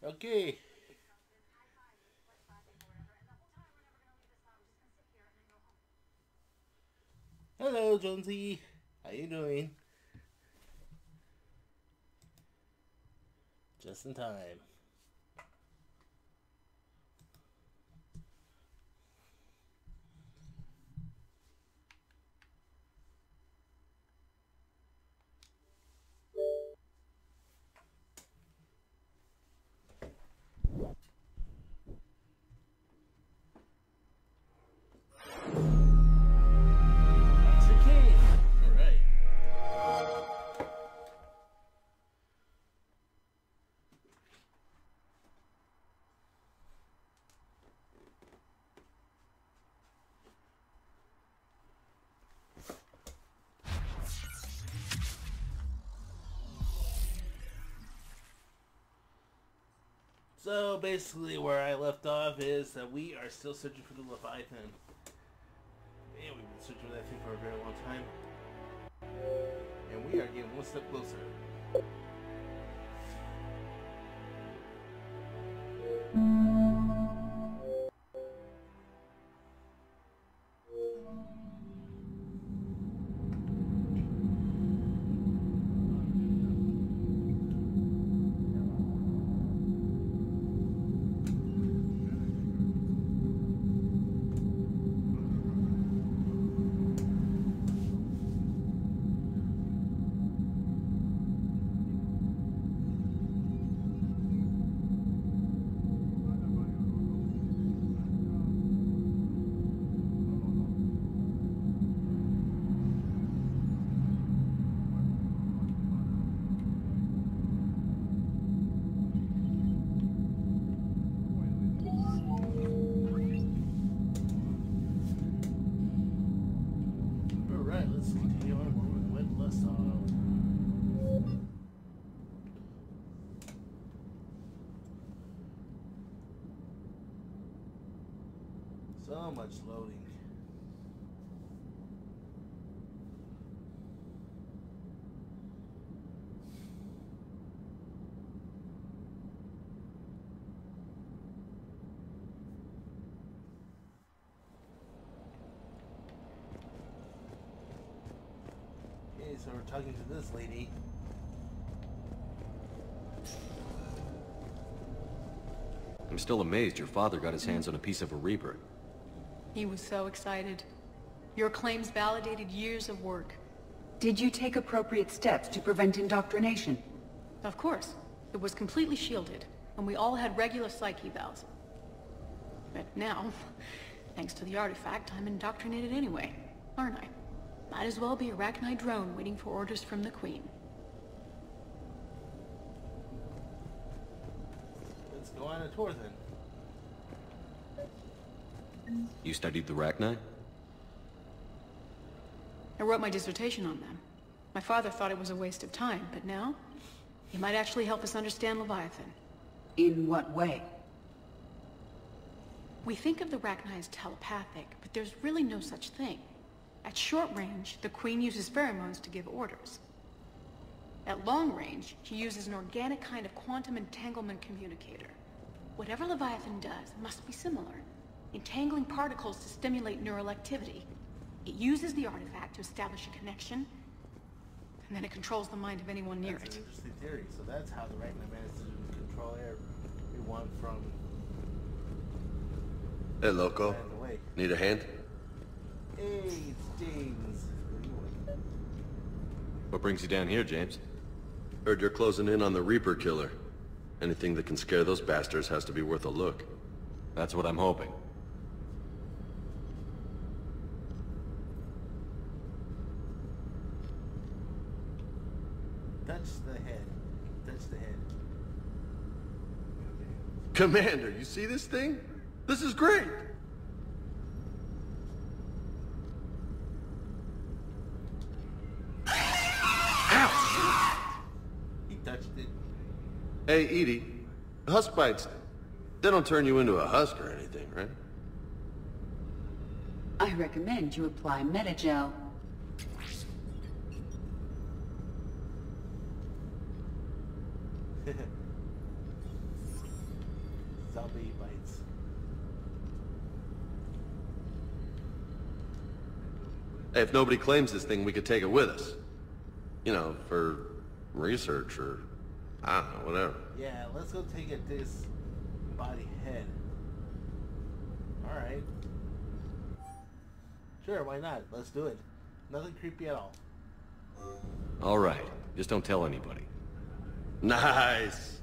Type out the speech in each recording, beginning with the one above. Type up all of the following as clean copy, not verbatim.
Okay. Hello, Jonesy. How you doing? Just in time. That's okay. All right. So basically, where I left off is that we are still searching for the Leviathan. Man, we've been searching for that thing for a very long time, and we are getting one step closer. All right, let's continue on where we went last time. So much loading. Okay, so we're talking to this lady. I'm still amazed your father got his hands on a piece of a Reaper. He was so excited. Your claims validated years of work. Did you take appropriate steps to prevent indoctrination? Of course. It was completely shielded, and we all had regular psych evals. But now, thanks to the artifact, I'm indoctrinated anyway, aren't I? Might as well be a Arachnite drone waiting for orders from the Queen. Let's go on a tour then. You studied the Rachni? I wrote my dissertation on them. My father thought it was a waste of time, but now, he might actually help us understand Leviathan. In what way? We think of the Rachni as telepathic, but there's really no such thing. At short range, the Queen uses pheromones to give orders. At long range, she uses an organic kind of quantum entanglement communicator. Whatever Leviathan does must be similar, entangling particles to stimulate neural activity. It uses the artifact to establish a connection, and then it controls the mind of anyone near That's it. an interesting theory. So that's how the Ragnar managed to control everyone from Hey, Loco. running away. Need a hand? Hey, it's James. Where you went? What brings you down here, James? Heard you're closing in on the Reaper killer. Anything that can scare those bastards has to be worth a look. That's what I'm hoping. Touch the head. Touch the head. Commander, you see this thing? This is great! He touched it. Hey, Edie. Husk bites, they don't turn you into a husk or anything, right? I recommend you apply Metagel. stop the bites. Hey, if nobody claims this thing, we could take it with us. You know, for research or, I don't know, whatever. Yeah, let's go take a disembodied head. Alright. Sure, why not? Let's do it. Nothing creepy at all. Alright, just don't tell anybody. Nice.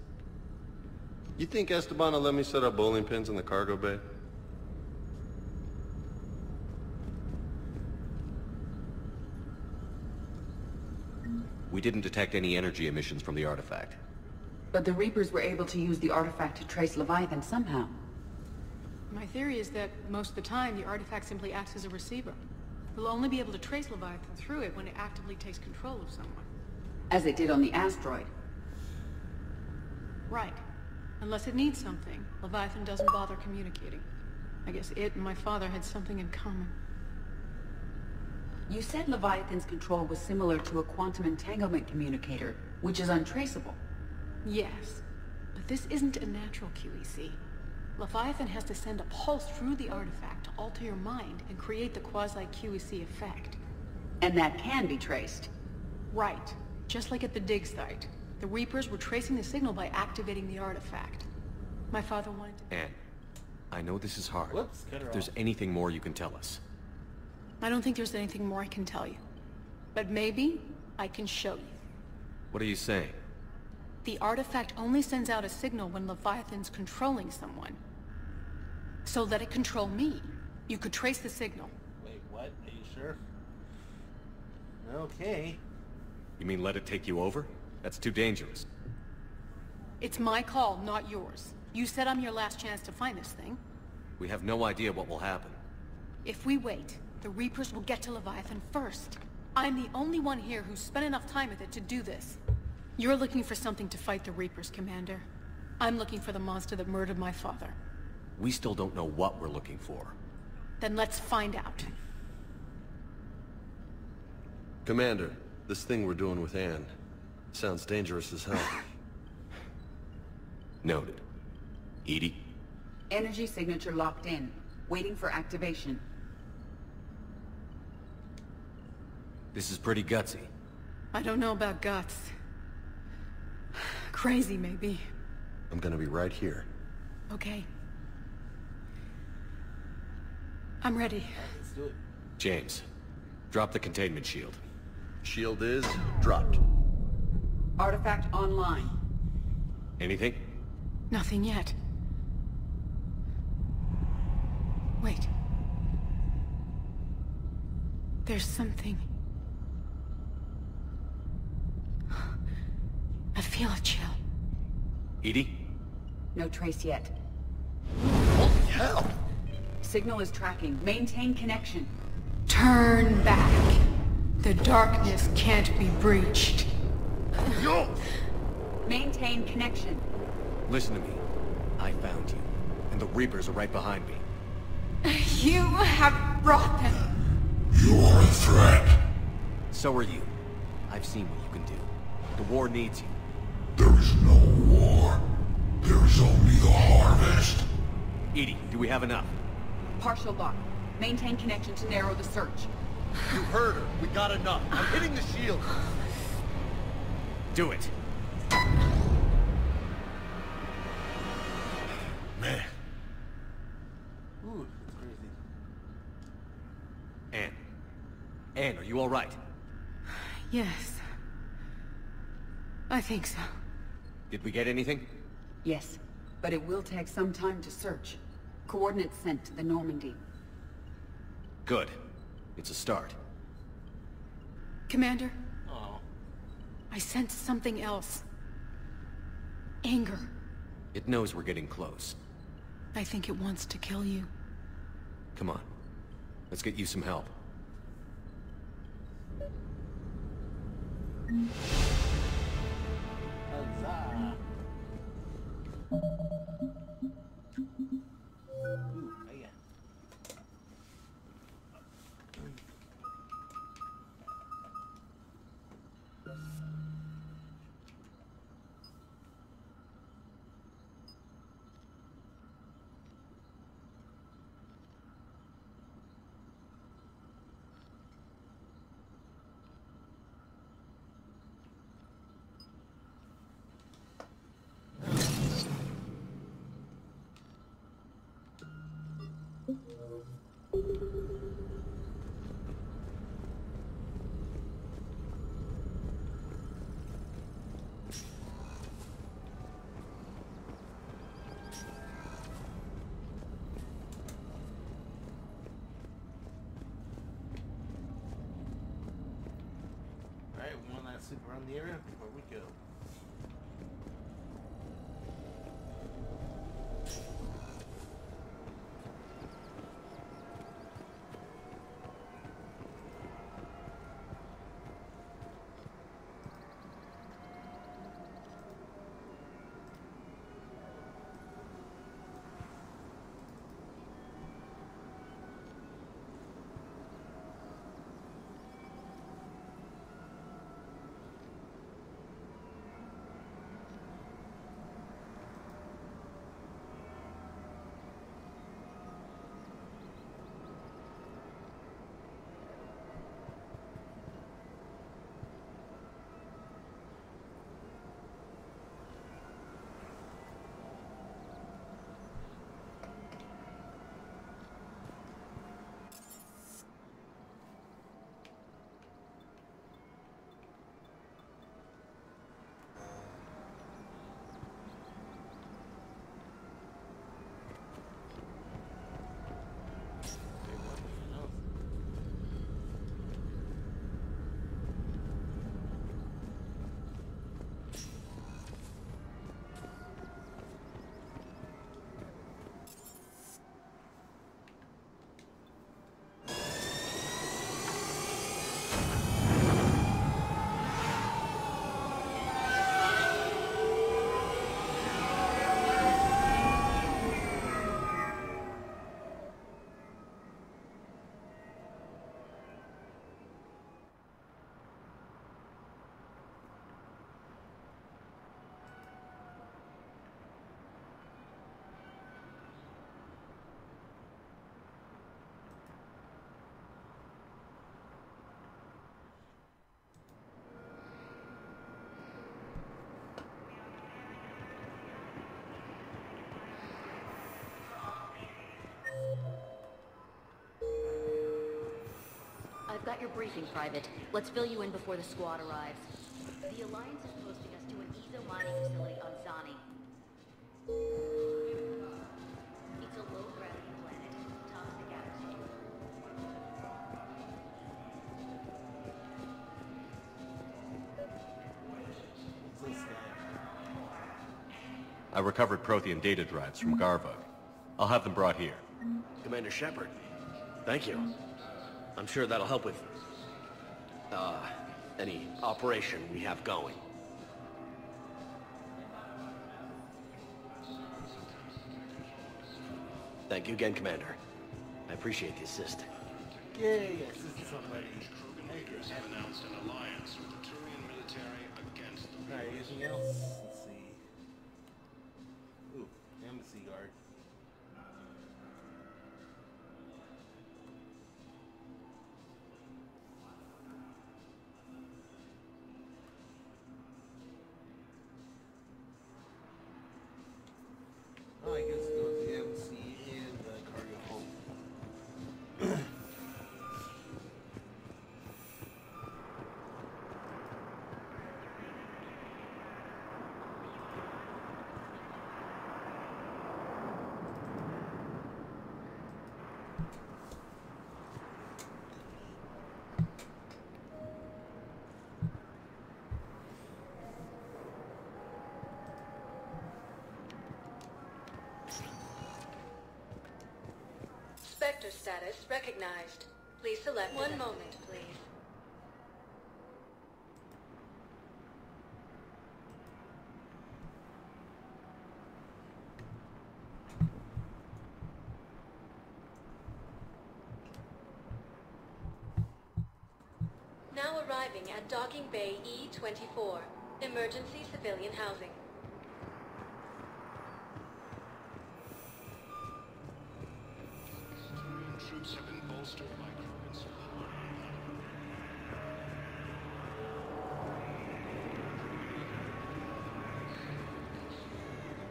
You think Esteban will let me set up bowling pins in the cargo bay? We didn't detect any energy emissions from the artifact. But the Reapers were able to use the artifact to trace Leviathan somehow. My theory is that most of the time, the artifact simply acts as a receiver. We'll only be able to trace Leviathan through it when it actively takes control of someone. As it did on the asteroid. Right. Unless it needs something, Leviathan doesn't bother communicating. I guess it and my father had something in common. You said Leviathan's control was similar to a quantum entanglement communicator, which is untraceable. Yes, but this isn't a natural QEC. Leviathan has to send a pulse through the artifact to alter your mind and create the quasi-QEC effect. And that can be traced. Right. Just like at the dig site. The Reapers were tracing the signal by activating the artifact. My father wanted to... Anne, I know this is hard. Whoops, cut her If there's off. anything more you can tell us. I don't think there's anything more I can tell you. But maybe I can show you. What are you saying? The artifact only sends out a signal when Leviathan's controlling someone. So let it control me. You could trace the signal. Wait, what? Are you sure? Okay. You mean let it take you over? That's too dangerous. It's my call, not yours. You said I'm your last chance to find this thing. We have no idea what will happen. If we wait, the Reapers will get to Leviathan first. I'm the only one here who's spent enough time with it to do this. You're looking for something to fight the Reapers, Commander. I'm looking for the monster that murdered my father. We still don't know what we're looking for. Then let's find out. Commander, this thing we're doing with Anne sounds dangerous as hell. Noted. Edie? Energy signature locked in, waiting for activation. This is pretty gutsy. I don't know about guts. Crazy, maybe. I'm gonna be right here. Okay. I'm ready. Let's do it. James, drop the containment shield. Shield is dropped. Artifact online. Anything? Nothing yet. Wait. There's something. I feel a chill. Edie? No trace yet. Holy hell! Signal is tracking. Maintain connection. Turn back. The darkness can't be breached. Yo! Maintain connection. Listen to me. I found you, and the Reapers are right behind me. You have brought them. You are a threat. So are you. I've seen what you can do. The war needs you. There is no war. There is only the harvest. Edie, do we have enough? Partial lock. Maintain connection to narrow the search. You heard her. We got enough. I'm hitting the shield. Do it. Man, Ooh, that's crazy. Anne. Anne, are you all right? Yes. I think so. Did we get anything? Yes, but it will take some time to search. Coordinates sent to the Normandy. Good. It's a start. Commander, Oh. I sense something else. Anger. It knows we're getting close. I think it wants to kill you. Come on. Let's get you some help. Huzzah. Ooh, yeah. last look around the area before we go. I've got your briefing, Private. Let's fill you in before the squad arrives. The Alliance is posting us to an Ezo mining facility on Zani. It's a low-gravity planet, toxic atmosphere. I recovered Prothean data drives from Garvug. I'll have them brought here. Commander Shepard, thank you. I'm sure that'll help with, any operation we have going. Thank you again, Commander. I appreciate the assist. Yay, assist somebody. Troopers have announced an alliance with the Turian military against the Alright, anything else? Let's see. Ooh, embassy guard. Oh, I guess go to the embassy and the cargo hold. Spectre status recognized. Please select one moment, please. Now arriving at Docking Bay E-24, emergency civilian housing. Turian troops have been bolstered by Krogan's support.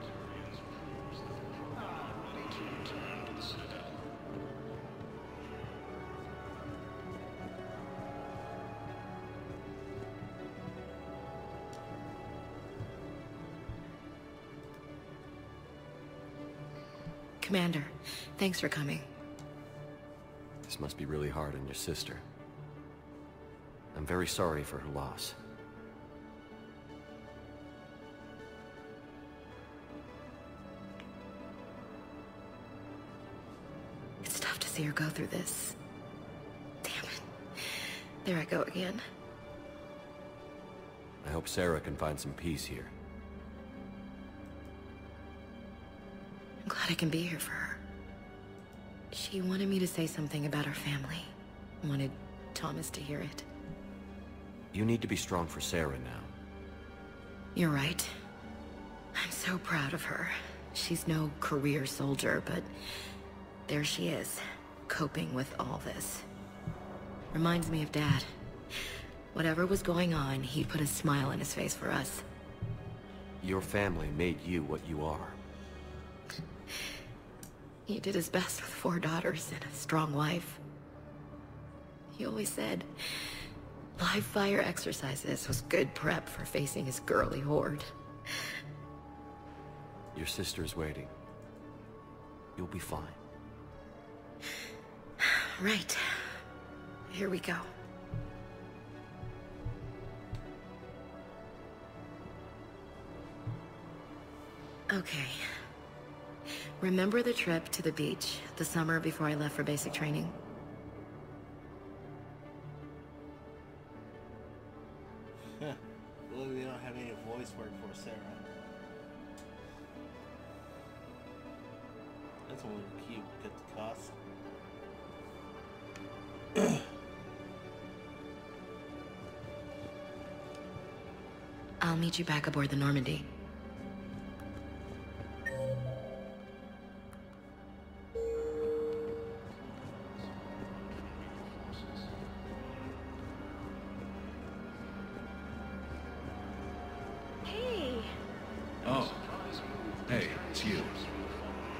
Turians proves that they are ready to return to the Citadel. Commander, thanks for coming. This must be really hard on your sister. I'm very sorry for her loss. see her go through this. Damn it. There I go again. I hope Sarah can find some peace here. I'm glad I can be here for her. She wanted me to say something about her family. Wanted Thomas to hear it. You need to be strong for Sarah now. You're right. I'm so proud of her. She's no career soldier, but there she is, coping with all this. Reminds me of Dad. Whatever was going on, he put a smile on his face for us. Your family made you what you are. He did his best with 4 daughters and a strong wife. He always said live fire exercises was good prep for facing his girly horde. Your sister's waiting. You'll be fine. Right. Here we go. Okay. Remember the trip to the beach, the summer before I left for basic training? Well, we don't have any voice work for Sarah. That's only cute. Cut the cost. I'll meet you back aboard the Normandy. Hey. Oh. Hey, it's you.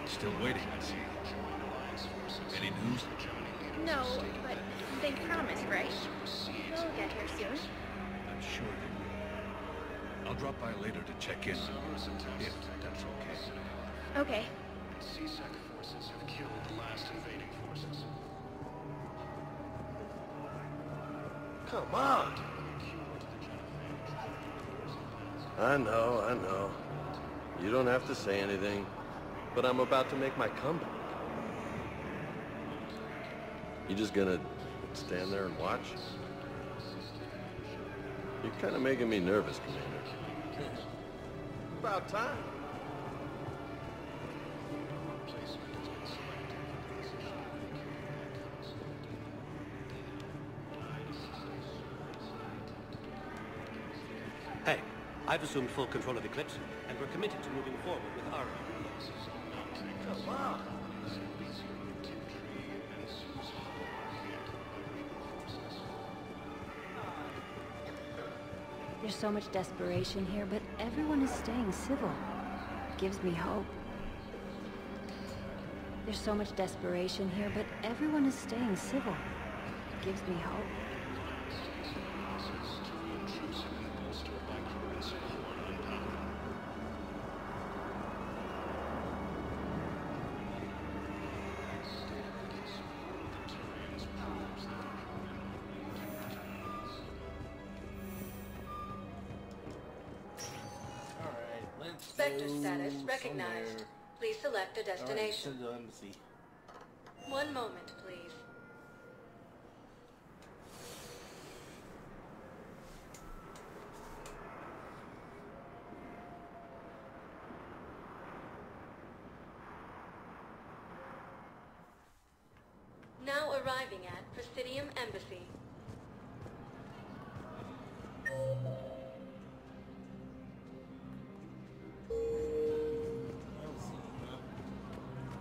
Still waiting, I see. Any news? No, but they promised, right? They'll get here soon. I'm sure they will. I'll drop by later to check in, if that's okay. Okay. CSEC forces have killed the last invading forces. Come on! I know. You don't have to say anything, but I'm about to make my comeback. You just gonna stand there and watch? You're kind of making me nervous, Commander. About time. Hey, I've assumed full control of Eclipse, and we're committed to moving forward with our... Come on! There's so much desperation here, but everyone is staying civil. Gives me hope. There's so much desperation here, but everyone is staying civil. Gives me hope. Sector status recognized. Somewhere. Please select a destination. Alright, send to embassy. One moment, please. Now arriving at Presidium Embassy.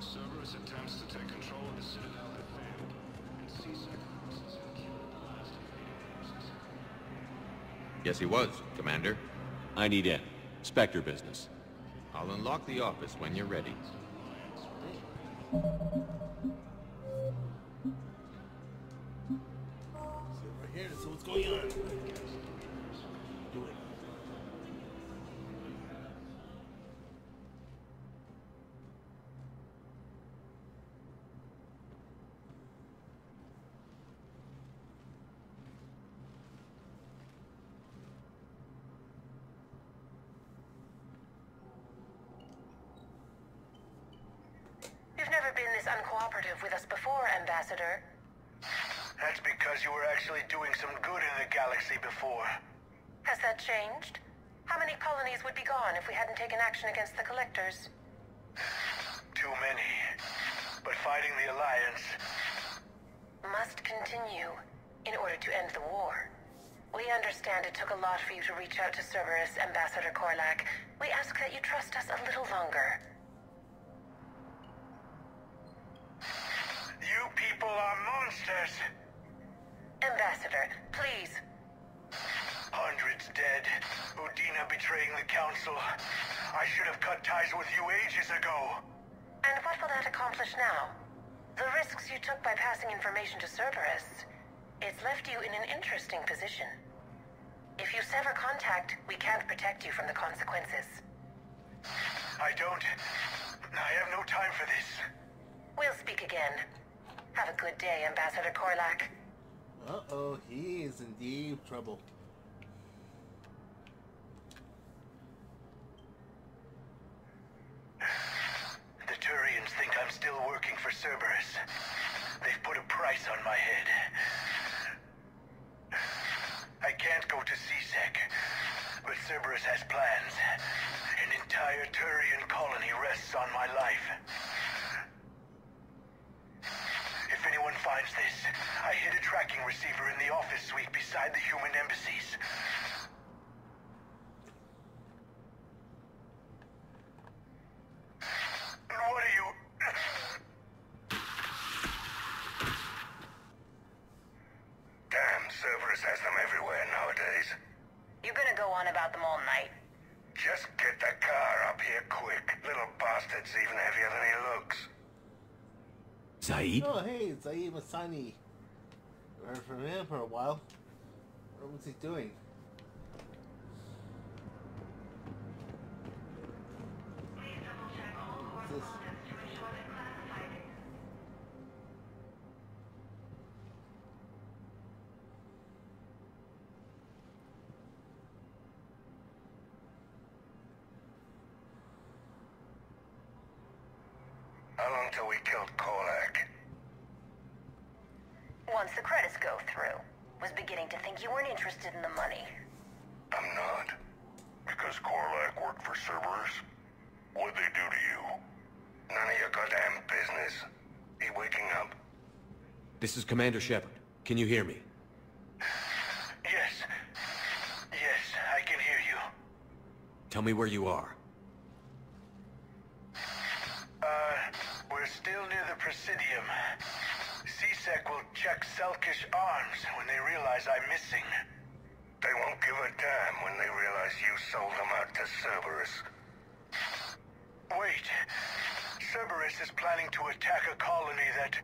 Cerberus attempts to take control of the Citadel have failed, and CSEC forces have killed the last invading forces. Yes, he was, Commander. I need in. Spectre business. I'll unlock the office when you're ready. So we're here to see what's going on. Do it. You've never been this uncooperative with us before, Ambassador. That's because you were actually doing some good in the galaxy before. Has that changed? How many colonies would be gone if we hadn't taken action against the Collectors? Too many. But fighting the Alliance must continue in order to end the war. We understand it took a lot for you to reach out to Cerberus, Ambassador Korlak. We ask that you trust us a little longer. You people are monsters! Ambassador, please. Hundreds dead. Udina betraying the Council. I should have cut ties with you ages ago. And what will that accomplish now? The risks you took by passing information to Cerberus, it's left you in an interesting position. If you sever contact, we can't protect you from the consequences. I have no time for this. We'll speak again. Have a good day, Ambassador Korlak. Uh-oh, he is in deep trouble. The Turians think I'm still working for Cerberus. They've put a price on my head. I can't go to C-Sec, but Cerberus has plans. An entire Turian colony rests on my life. If anyone finds this, I hid a tracking receiver in the office suite beside the human embassies. What are you... Damn, Cerberus has them everywhere nowadays. You gonna go on about them all night? Just get the car up here quick. Little bastard's even heavier than he looks. Zaid? Oh, hey, Zaid Masani. Heard from him for a while. What's he doing? What's this? How long till we killed Korlak? Once the credits go through. Was beginning to think you weren't interested in the money. I'm not. Because Korlak worked for Cerberus? What'd they do to you? None of your goddamn business. He waking up? This is Commander Shepard. Can you hear me? Yes. Yes, I can hear you. Tell me where you are. We're still near the Presidium. C-Sec will check Selkish arms when they realize I'm missing. They won't give a damn when they realize you sold them out to Cerberus. Wait. Cerberus is planning to attack a colony that...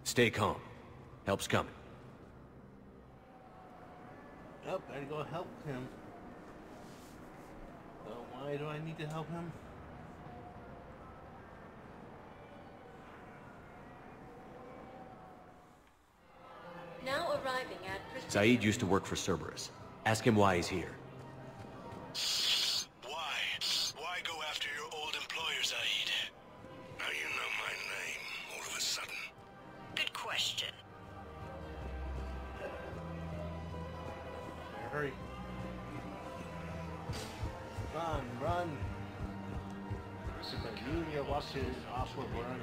Stay calm. Help's coming. Oh, better go help him. So why do I need to help him? Now arriving at Presidium. Zaid used to work for Cerberus. Ask him why he's here. Why? Why go after your old employer, Zaid? Now you know my name, all of a sudden. Good question. Hurry. Run. Super Junior watches awkward run.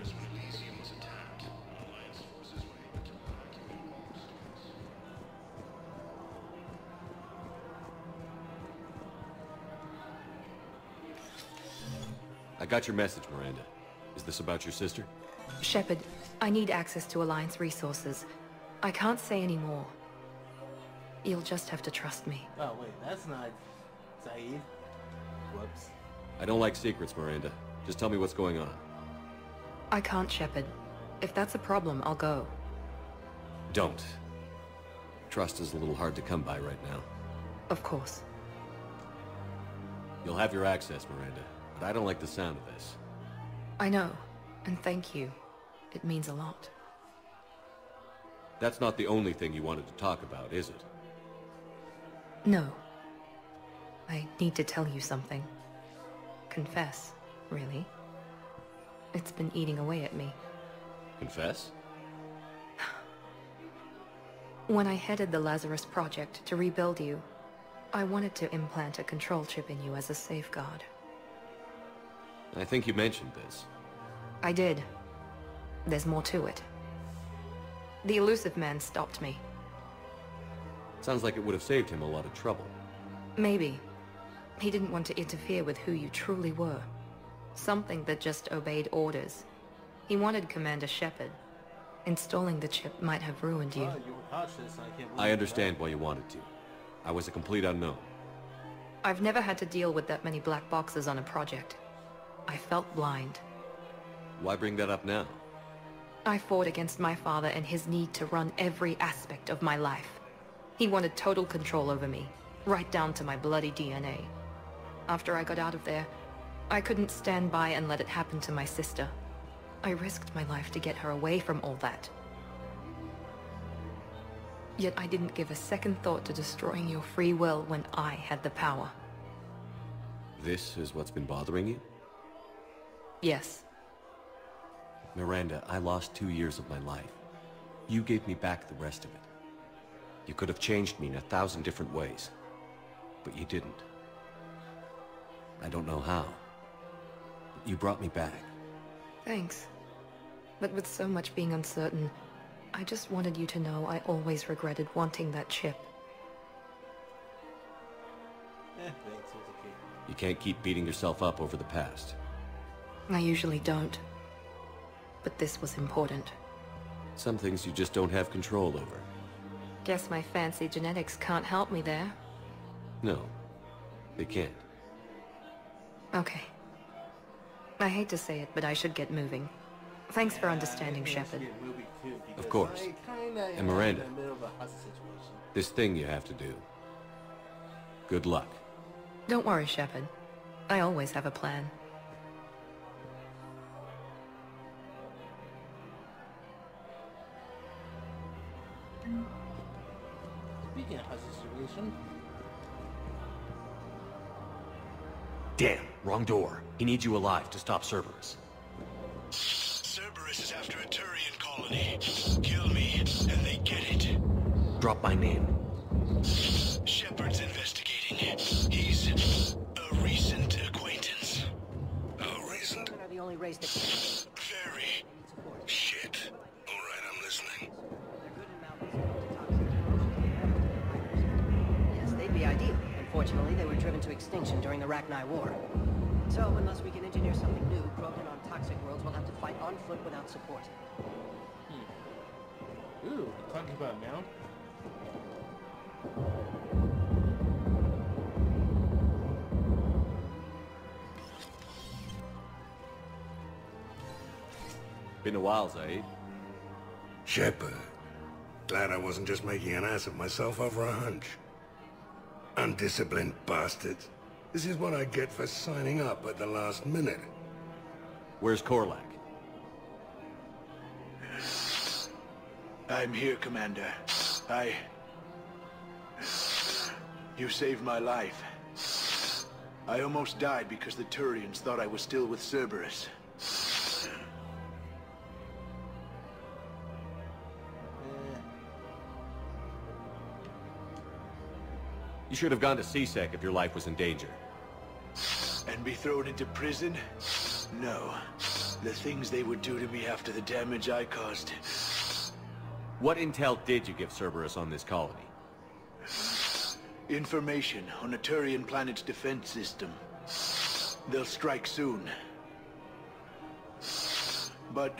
I got your message, Miranda. Is this about your sister? Shepard, I need access to Alliance resources. I can't say any more. You'll just have to trust me. Oh, wait, that's not Zaid. Whoops. I don't like secrets, Miranda. Just tell me what's going on. I can't, Shepard. If that's a problem, I'll go. Don't. Trust is a little hard to come by right now. Of course. You'll have your access, Miranda, but I don't like the sound of this. I know, and thank you. It means a lot. That's not the only thing you wanted to talk about, is it? No. I need to tell you something. Confess, really. It's been eating away at me. Confess? When I headed the Lazarus Project to rebuild you, I wanted to implant a control chip in you as a safeguard. I think you mentioned this. I did. There's more to it. The Illusive Man stopped me. Sounds like it would have saved him a lot of trouble. Maybe. He didn't want to interfere with who you truly were. Something that just obeyed orders. He wanted Commander Shepard. Installing the chip might have ruined you. Oh, you were cautious. I can't believe I understand why you wanted to. I was a complete unknown. I've never had to deal with that many black boxes on a project. I felt blind. Why bring that up now? I fought against my father and his need to run every aspect of my life. He wanted total control over me, right down to my bloody DNA. After I got out of there, I couldn't stand by and let it happen to my sister. I risked my life to get her away from all that. Yet I didn't give a second thought to destroying your free will when I had the power. This is what's been bothering you? Yes. Miranda, I lost 2 years of my life. You gave me back the rest of it. You could have changed me in 1,000 different ways, but you didn't. I don't know how, but you brought me back. Thanks. But with so much being uncertain, I just wanted you to know I always regretted wanting that chip. Thanks, it's okay. You can't keep beating yourself up over the past. I usually don't. But this was important. Some things you just don't have control over. Guess my fancy genetics can't help me there. No, they can't. Okay. I hate to say it, but I should get moving. Thanks for understanding, Shepard. Of course. And Miranda, this thing you have to do. Good luck. Don't worry, Shepard. I always have a plan. Speaking of hostage situation. Damn, wrong door. He needs you alive to stop Cerberus. Cerberus is after a Turian colony. Kill me, and they get it. Drop my name. Shepard's investigating. He's a recent acquaintance. A recent? Are the only race that... Very. Shit. All right, I'm listening. Yes, they'd be ideal. Unfortunately, they were driven to extinction during the Rachni War. So, unless we can engineer something new, Krogan on toxic worlds will have to fight on foot without support. Ooh, talking about now. Been a while, Zaid. Shepard. Glad I wasn't just making an ass of myself over a hunch. Undisciplined bastards. This is what I get for signing up at the last minute. Where's Korlak? I'm here, Commander. You saved my life. I almost died because the Turians thought I was still with Cerberus. You should have gone to CSEC if your life was in danger. And be thrown into prison? No. The things they would do to me after the damage I caused. What intel did you give Cerberus on this colony? Information on a Turian planet's defense system. They'll strike soon. But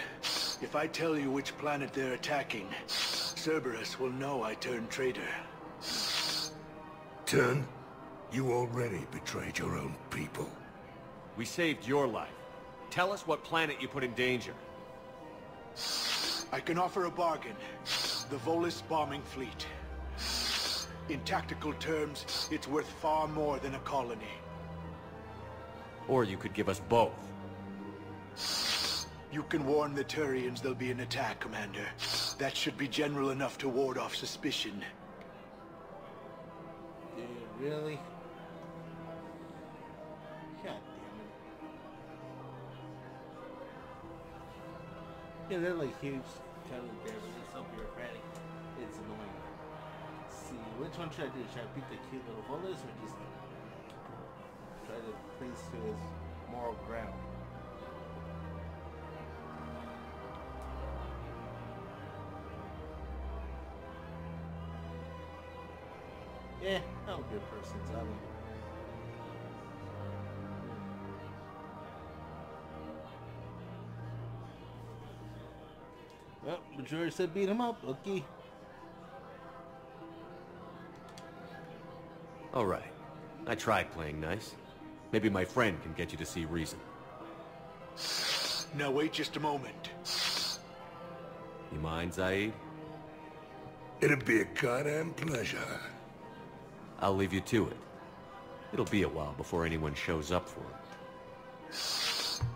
if I tell you which planet they're attacking, Cerberus will know I turned traitor. Turn? You already betrayed your own people. We saved your life. Tell us what planet you put in danger. I can offer a bargain. The Volus bombing fleet. In tactical terms, it's worth far more than a colony. Or you could give us both. You can warn the Turians there'll be an attack, Commander. That should be general enough to ward off suspicion. Dude, really? God damn Yeah, they're like huge, kind of there, but they're so bureaucratic. It's annoying. Let's see, which one should I do? Should I beat the cute little Volus or just try to place to his moral ground? Yeah, I'm a good person, so I don't. Well, Majora said beat him up, okay. All right. I tried playing nice. Maybe my friend can get you to see reason. Now wait just a moment. You mind, Zaid? It'd be a goddamn pleasure. I'll leave you to it. It'll be a while before anyone shows up for him.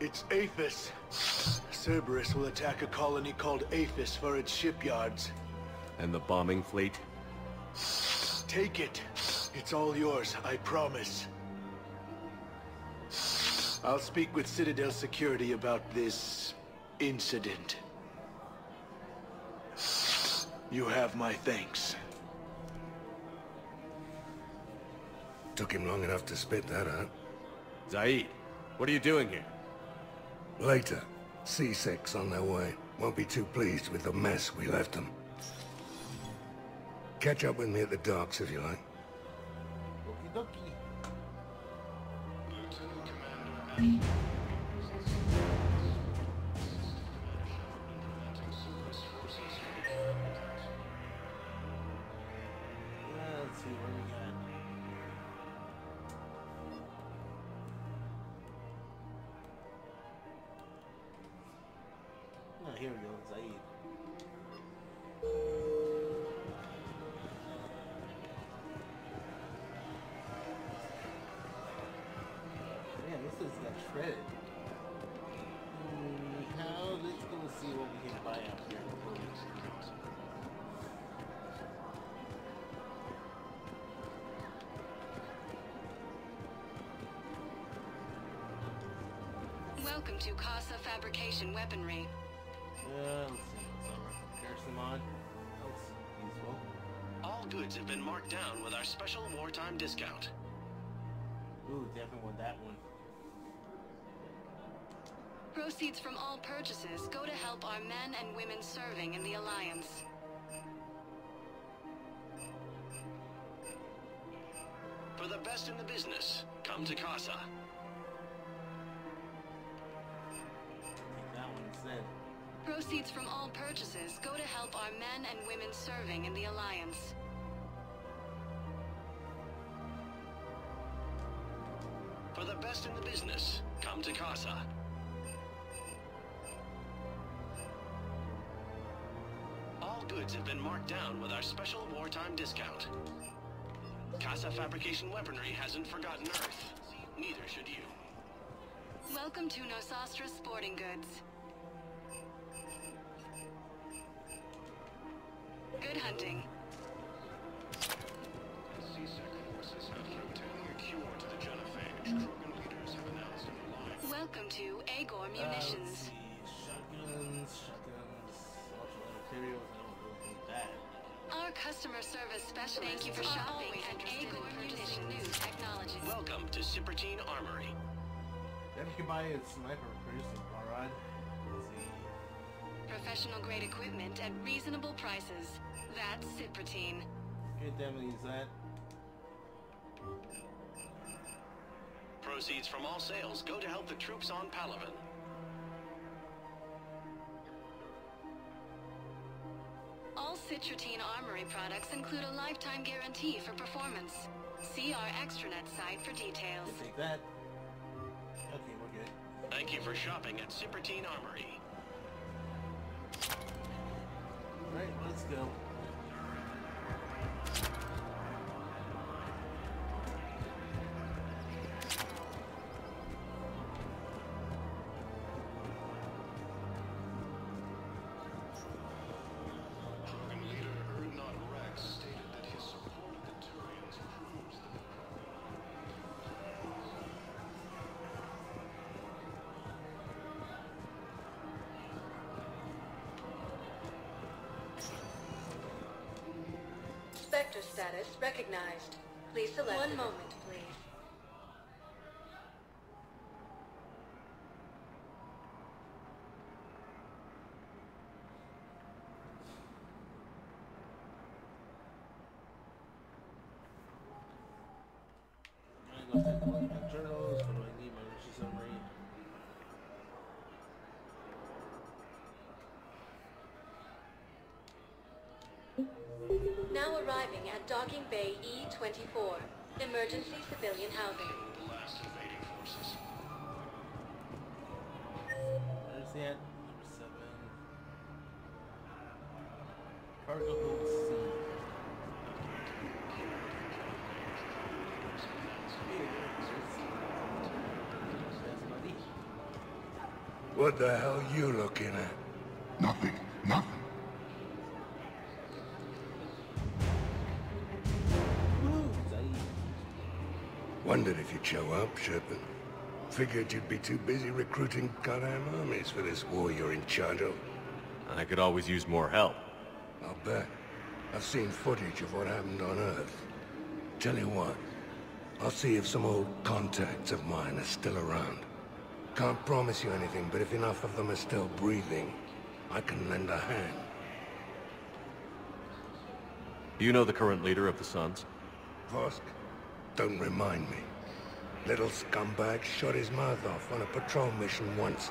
It's Aphis. Cerberus will attack a colony called Aphis for its shipyards. And the bombing fleet? Take it. It's all yours, I promise. I'll speak with Citadel Security about this incident. You have my thanks. Took him long enough to spit that out. Zaid, what are you doing here? Later. C6 on their way. Won't be too pleased with the mess we left them. Catch up with me at the docks if you like. Okie dokie. Let's see what we got. Oh, here we go, Zaid. Man, this has got shredded. How? Let's go see what we can buy out here. Welcome to Casa Fabrication Weaponry. Let's see what's over. Garrison mod. Else useful. All goods have been marked down with our special wartime discount. Ooh, definitely want that one. Proceeds from all purchases go to help our men and women serving in the Alliance. For the best in the business, come to Casa. Take that one instead. Proceeds from all purchases go to help our men and women serving in the Alliance. For the best in the business, come to Casa. All goods have been marked down with our special wartime discount. Casa Fabrication Weaponry hasn't forgotten Earth. Neither should you. Welcome to Nosastra Sporting Goods. Good hunting. Welcome to Agor Munitions. Shotguns, ultralight materials, I don't really need that. Our customer service specialists. Thank you for shopping at Agor Munitions new technology. Welcome to Cipertine Armory. Then you can buy a sniper producing Barad. Let's see. Professional grade equipment at reasonable prices. That's Cipertine. You can definitely use that. Proceeds from all sales go to help the troops on Palaven. All Cipertine Armory products include a lifetime guarantee for performance. See our extranet site for details. Take that. Okay, we're good. Thank you for shopping at Cipertine Armory. Alright, let's go. Spectre status recognized. Please select... One moment, please. I'm going to take a look at my journals. What do I need? My mission summary. Now arriving at Docking Bay E-24. Emergency civilian housing. The last invading forces. Where's the at? Number 7. Cargo hold C. What the hell you looking at? Nothing. Nothing. Wondered if you'd show up, Shepard. Figured you'd be too busy recruiting goddamn armies for this war you're in charge of. I could always use more help. I'll bet. I've seen footage of what happened on Earth. Tell you what, I'll see if some old contacts of mine are still around. Can't promise you anything, but if enough of them are still breathing, I can lend a hand. Do you know the current leader of the Suns? Vosk? Don't remind me. Little scumbag shot his mouth off on a patrol mission once.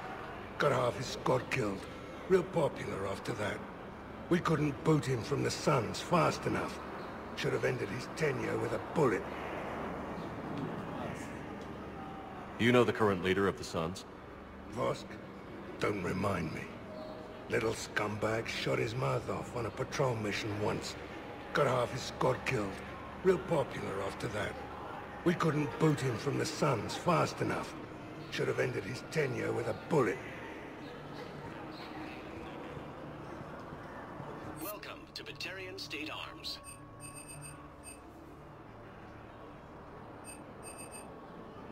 Got half his squad killed. Real popular after that. We couldn't boot him from the Suns fast enough. Should have ended his tenure with a bullet. Do you know the current leader of the Suns? Vosk? Don't remind me. Little scumbag shot his mouth off on a patrol mission once. Got half his squad killed. Real popular after that. We couldn't boot him from the Suns fast enough. Should have ended his tenure with a bullet. Welcome to Batarian State Arms.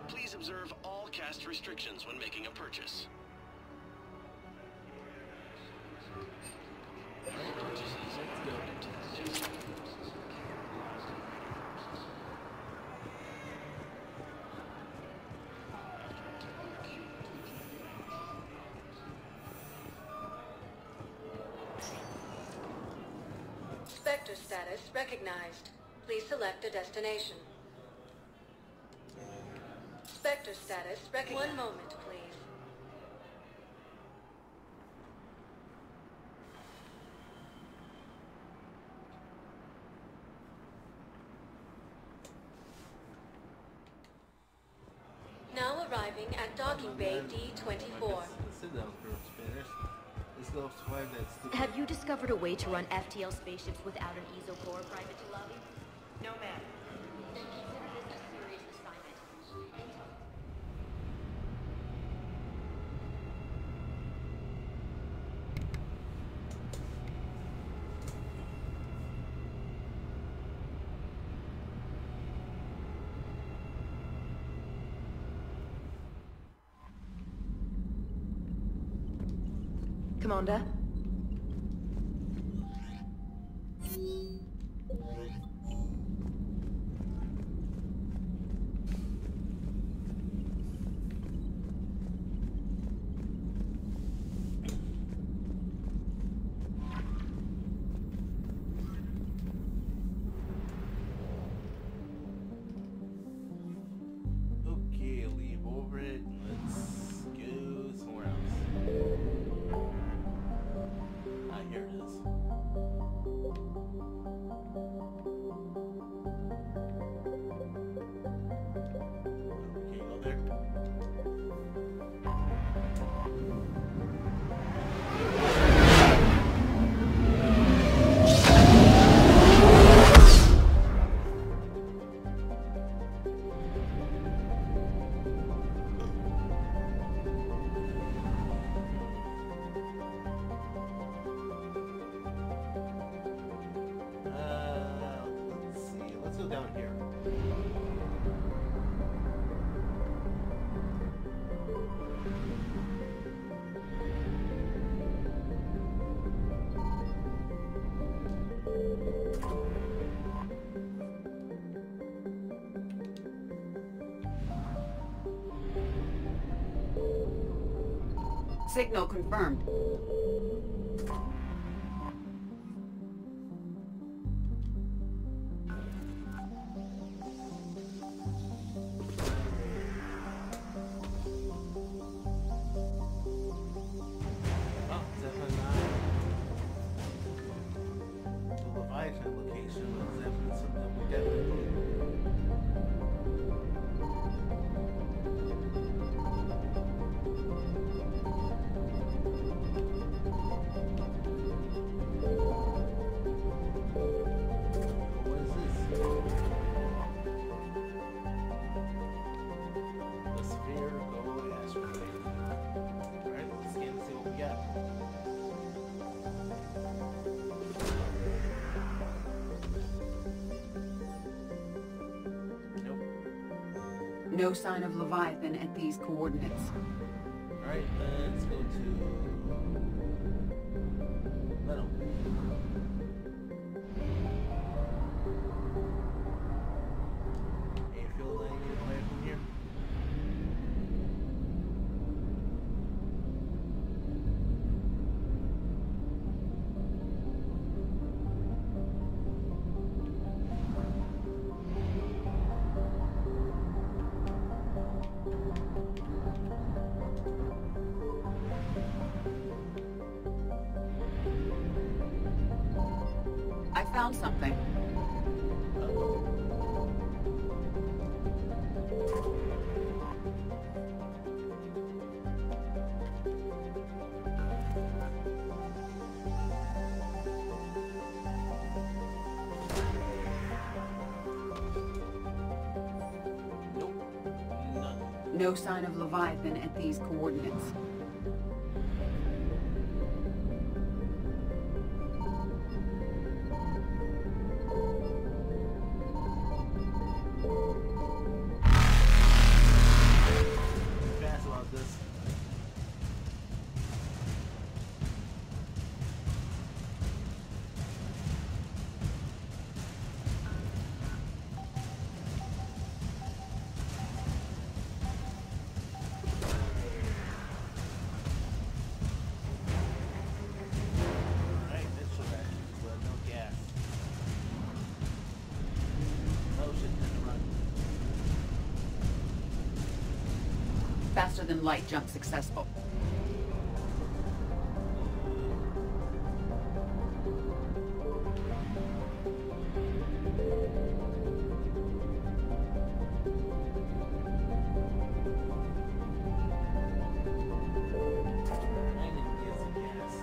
Please observe all caste restrictions when making a purchase. Spectre status recognized. Please select a destination. Spectre status recognized. One moment, please. Now arriving at Docking Bay D-24. Sit down for spinners. Let's go to find that stupid... Have you discovered a way to run FTL spaceships without an EZO core private to lobby? No, ma'am. Then consider this a serious assignment. Commander? Okay, leave over it. Let's go somewhere else. Ah, here it is. Okay, go there. Let's see. Let's go down here. Signal confirmed. No sign of Leviathan at these coordinates. Alright, let's go to Metal. Hey, feel like you get away from here? I found something. No sign of Leviathan at these coordinates. Fast about this. Alright, this should actually but no gas. Oh shit, didn't run. Faster than light jump successful. I need to get some gas.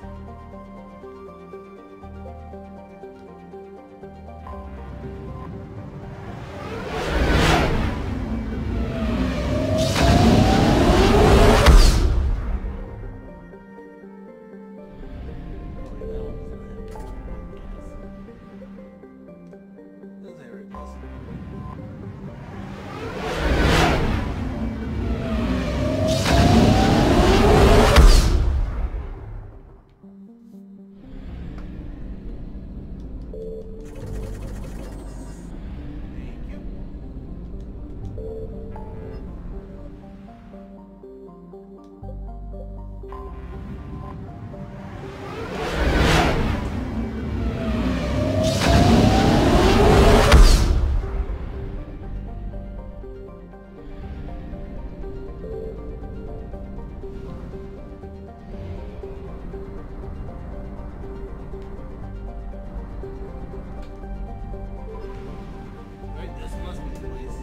Right, this must be the place.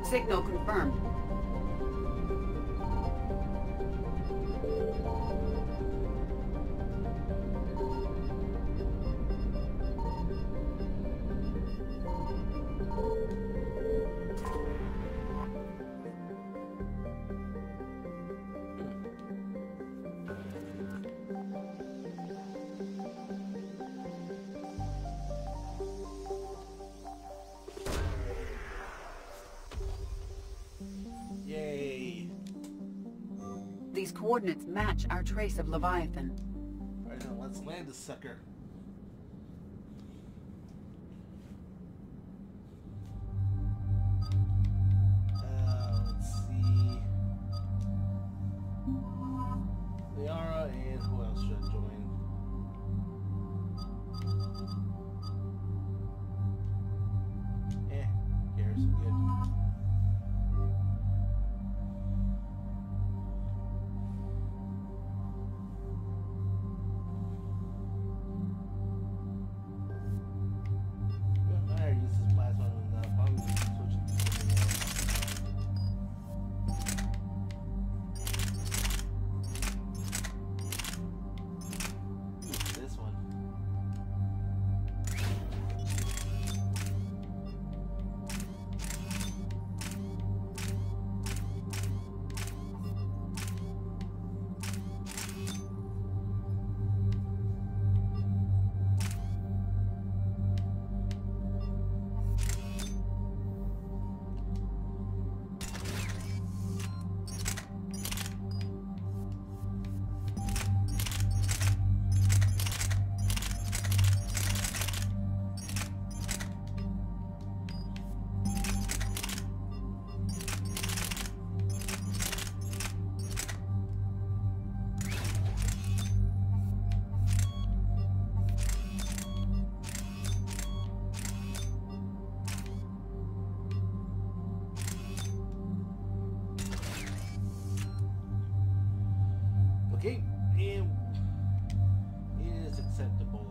Signal confirmed. Yay. These coordinates match our trace of Leviathan. Alright, now let's land this sucker. Let's see. and who else should I join? Cares, good. I already used this plasma enough. I'm switching to something else. This one. Okay, and it is acceptable.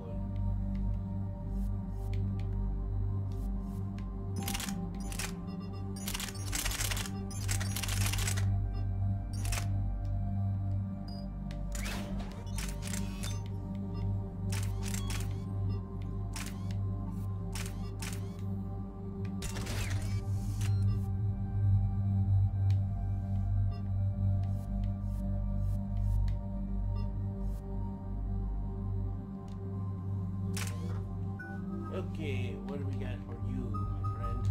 Okay, what do we got for you, my friend?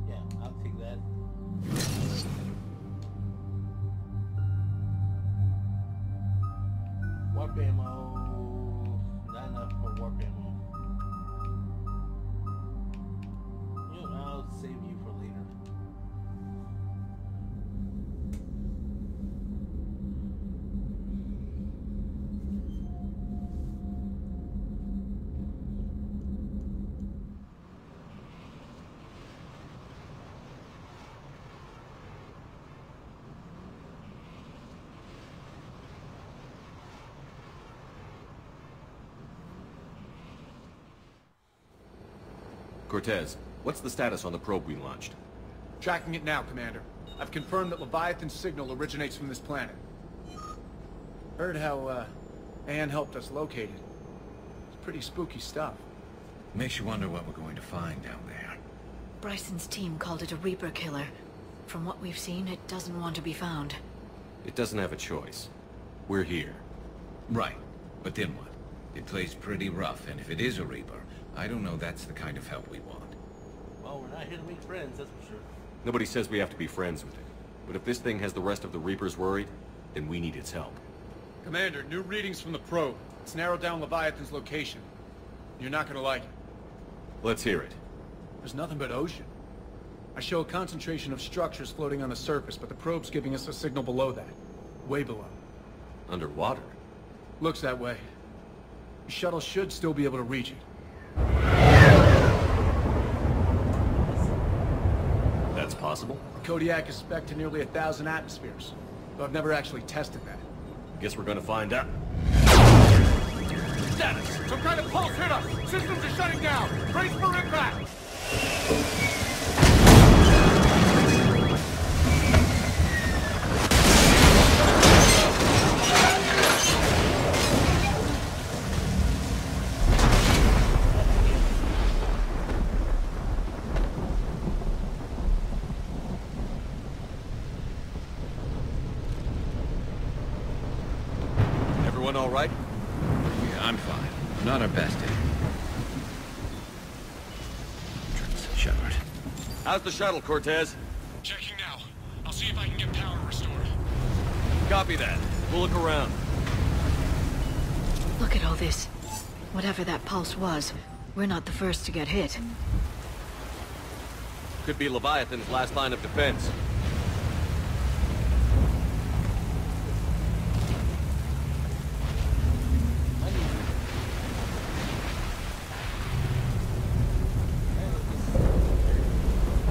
Yeah, I'll take that. Warp ammo, not enough for warp ammo. You know, I'll save you for later. Cortez, what's the status on the probe we launched? Tracking it now, Commander. I've confirmed that Leviathan's signal originates from this planet. Heard how, Anne helped us locate it. It's pretty spooky stuff. Makes you wonder what we're going to find down there. Bryson's team called it a Reaper killer. From what we've seen, it doesn't want to be found. It doesn't have a choice. We're here. Right. But then what? It plays pretty rough, and if it is a Reaper, I don't know that's the kind of help we want. Well, we're not here to make friends, that's for sure. Nobody says we have to be friends with it. But if this thing has the rest of the Reapers worried, then we need its help. Commander, new readings from the probe. It's narrowed down Leviathan's location. You're not gonna like it. Let's hear it. There's nothing but ocean. I show a concentration of structures floating on the surface, but the probe's giving us a signal below that. Way below. Underwater? Looks that way. The shuttle should still be able to reach it. That's possible? Kodiak is spec'd to nearly 1,000 atmospheres, though I've never actually tested that. Guess we're gonna find out. Status! Some kind of pulse hit us! Systems are shutting down! Brace for impact! Everyone all right? Yeah, I'm fine. Not our best, eh? Shepard. How's the shuttle, Cortez? Checking now. I'll see if I can get power restored. Copy that. We'll look around. Look at all this. Whatever that pulse was, we're not the first to get hit. Could be Leviathan's last line of defense.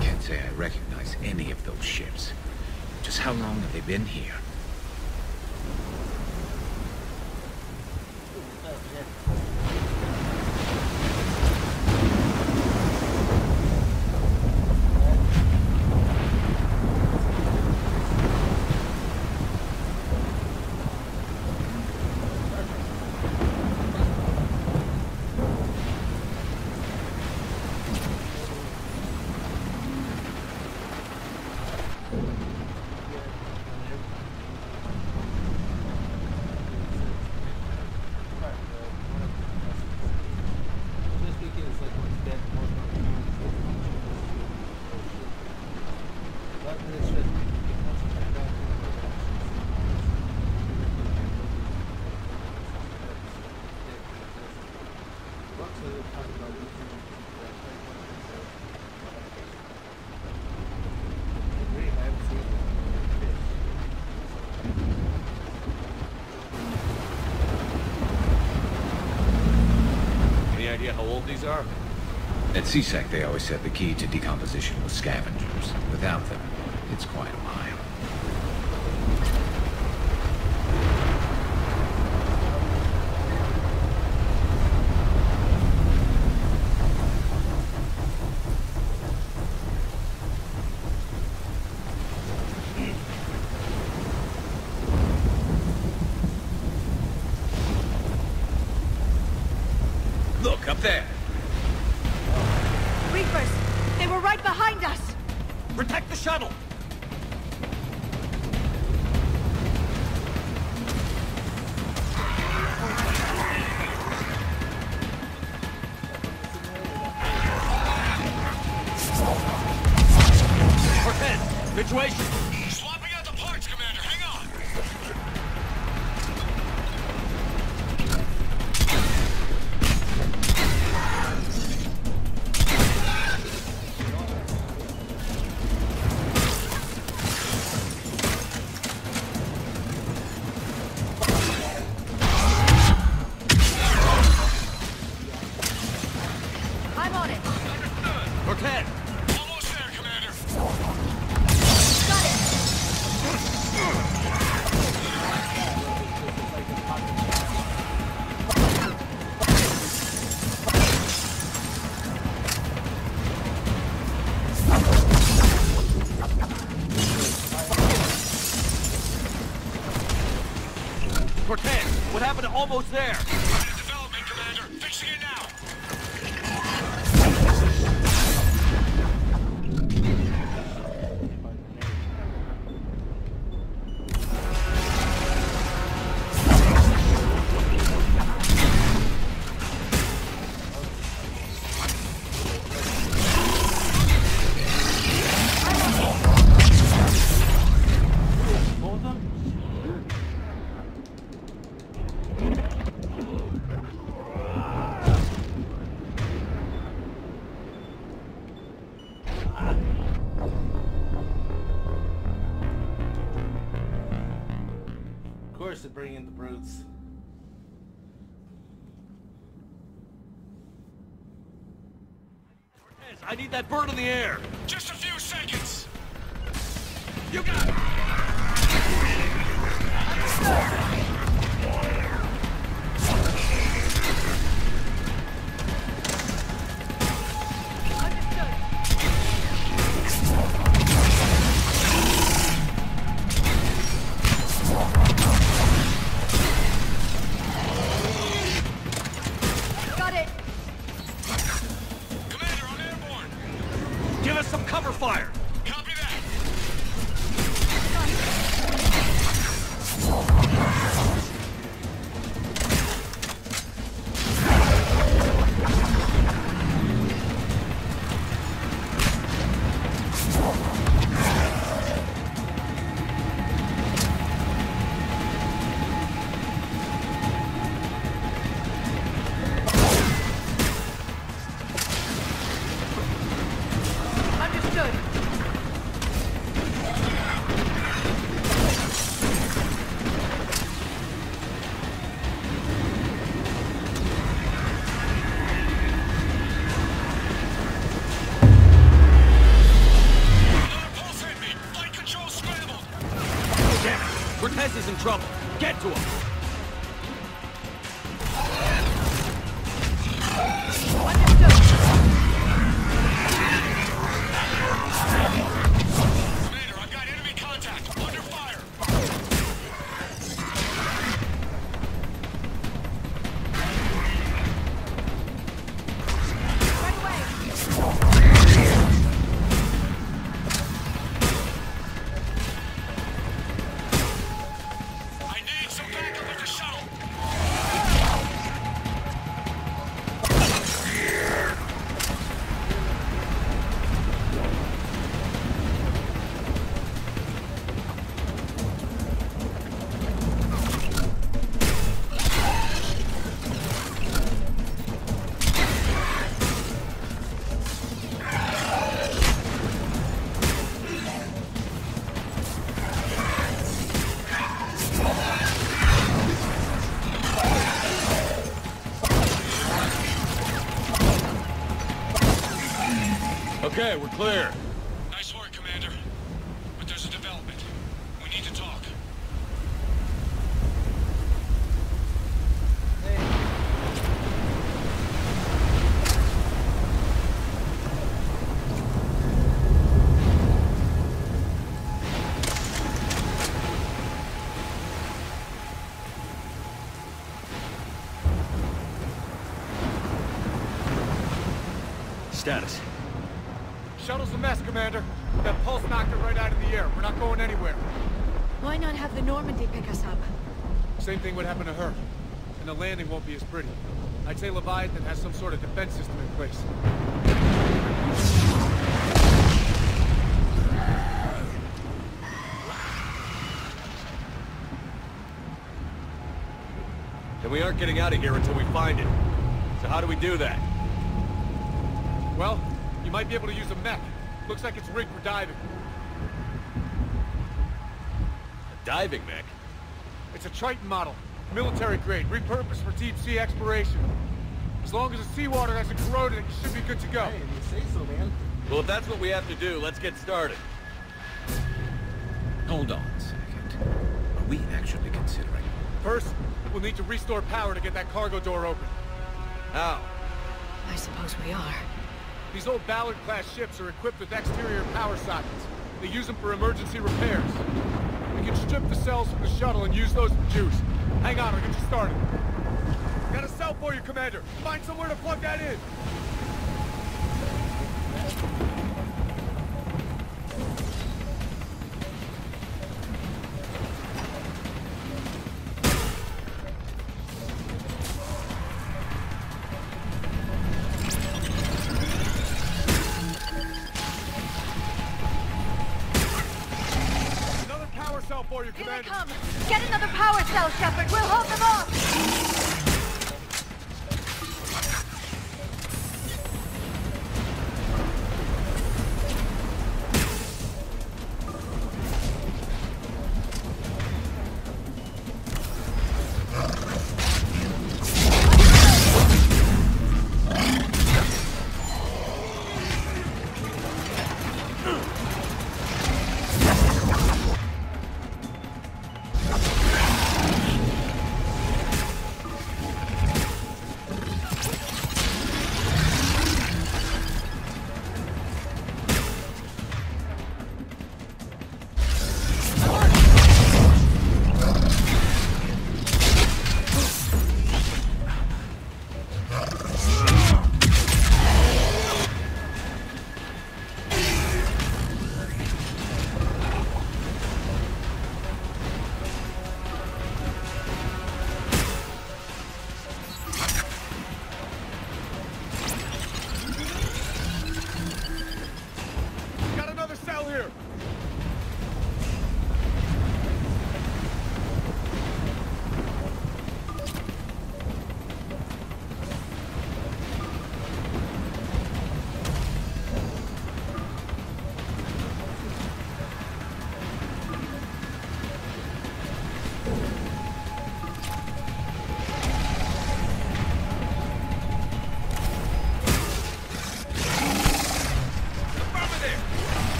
Can't say I recognize any of those ships. Just how long have they been here? At CSEC, they always said the key to decomposition was scavengers. Without them, it's quite a mile. Look, up there! Reapers! They were right behind us! Protect the shuttle! Cortez! Situation! Swapping out the parts, Commander. Hang on! I'm on it! Cortez! Almost there, Commander. Got it! Cortez! What happened to almost there? Development, Commander. Fixing it now. Of course, to bring in the brutes. Cortez, I need that bird in the air! Just a few seconds. You got it! Got it! Commander, I'm airborne. Give us some cover fire! Copy that. Okay, we're clear. Nice work, Commander. But there's a development. We need to talk. Status. Shuttle's a mess, Commander. That pulse knocked it right out of the air. We're not going anywhere. Why not have the Normandy pick us up? Same thing would happen to her. And the landing won't be as pretty. I'd say Leviathan has some sort of defense system in place. And we aren't getting out of here until we find it. So how do we do that? Well, you might be able to use a mech. Looks like it's rigged for diving. A diving mech? It's a Triton model. Military grade, repurposed for deep sea exploration. As long as the seawater hasn't corroded it, you should be good to go. Hey, you say so, man. Well, if that's what we have to do, let's get started. Hold on a second. Are we actually considering? First, we'll need to restore power to get that cargo door open. How? I suppose we are. These old Ballard-class ships are equipped with exterior power sockets. They use them for emergency repairs. We can strip the cells from the shuttle and use those for juice. Hang on, I'll get you started. Got a cell for you, Commander. Find somewhere to plug that in. For you, Commander. Here they come! Get another power cell, Shepard! We'll hold them off!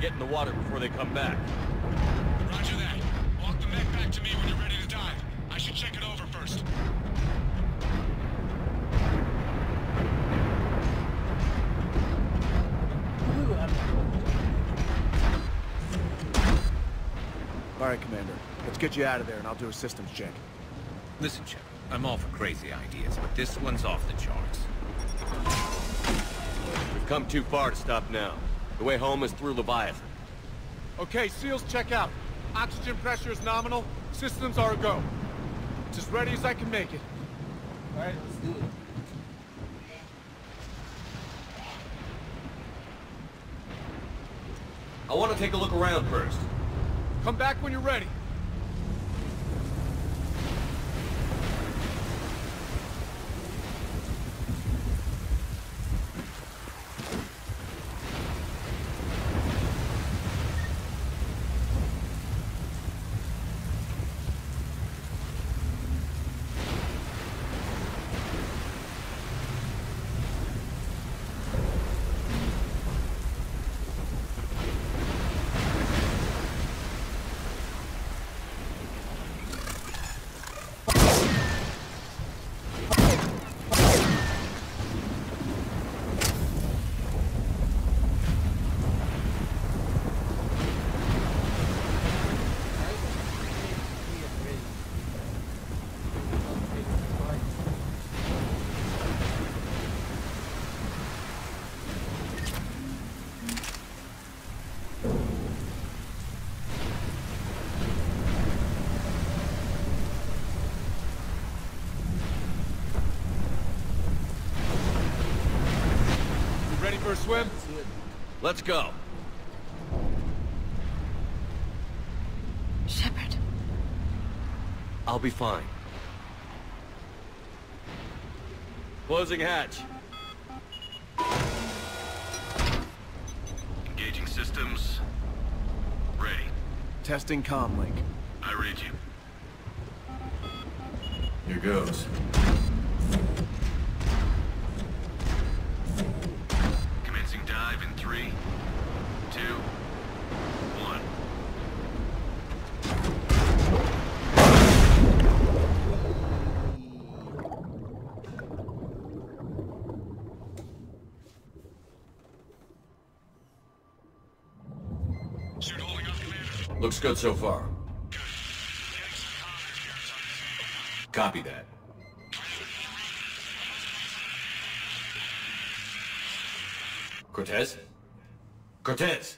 get in the water before they come back. Roger that. Walk the mech back to me when you're ready to dive. I should check it over first. All right, Commander. Let's get you out of there, and I'll do a systems check. Listen, Shepard, I'm all for crazy ideas, but this one's off the charts. We've come too far to stop now. The way home is through Leviathan. Okay, SEALs, check out. Oxygen pressure is nominal. Systems are a go. It's as ready as I can make it. Alright, let's do it. I want to take a look around first. Come back when you're ready. For a swim? Let's go. Shepard. I'll be fine. Closing hatch. Engaging systems. Ready. Testing comm link. I read you. Here goes. Commencing dive in 3, 2, 1. Suit holding up, Commander. Looks good so far. Copy that. Cortez? Cortez!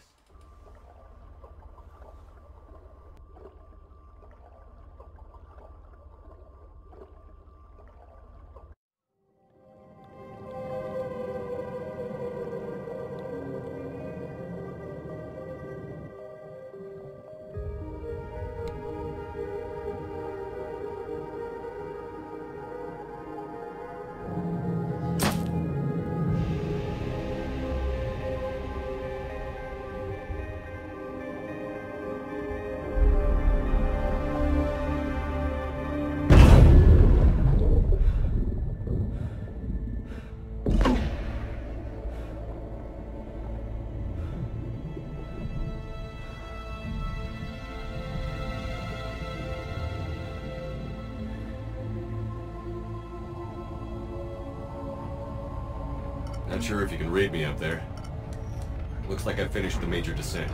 Not sure if you can read me up there. Looks like I finished the major descent.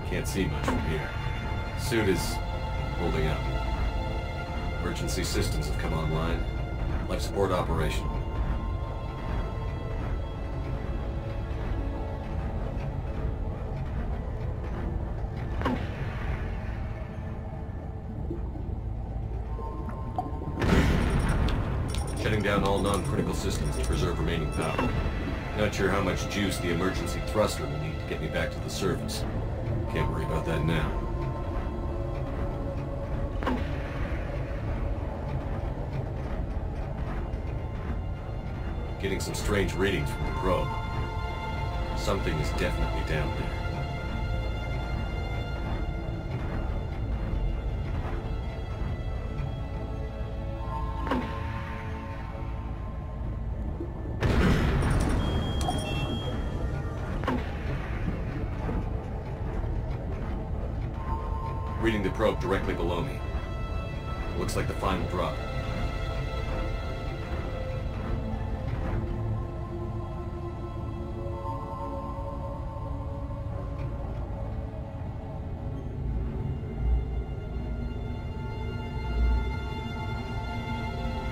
Can't see much from here. Suit is holding up. Emergency systems have come online. Life support operation. Shutting down all non-critical systems to preserve remaining power. Not sure how much juice the emergency thruster will need to get me back to the surface. Can't worry about that now. Getting some strange readings from the probe. Something is definitely down there. reading the probe directly below me. Looks like the final drop.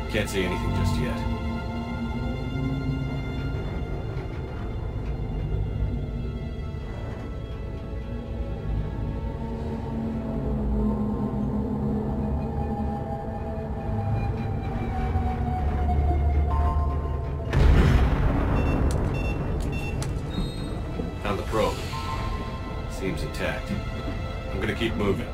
Can't see anything just yet. Found the probe. Seems intact. I'm gonna keep moving.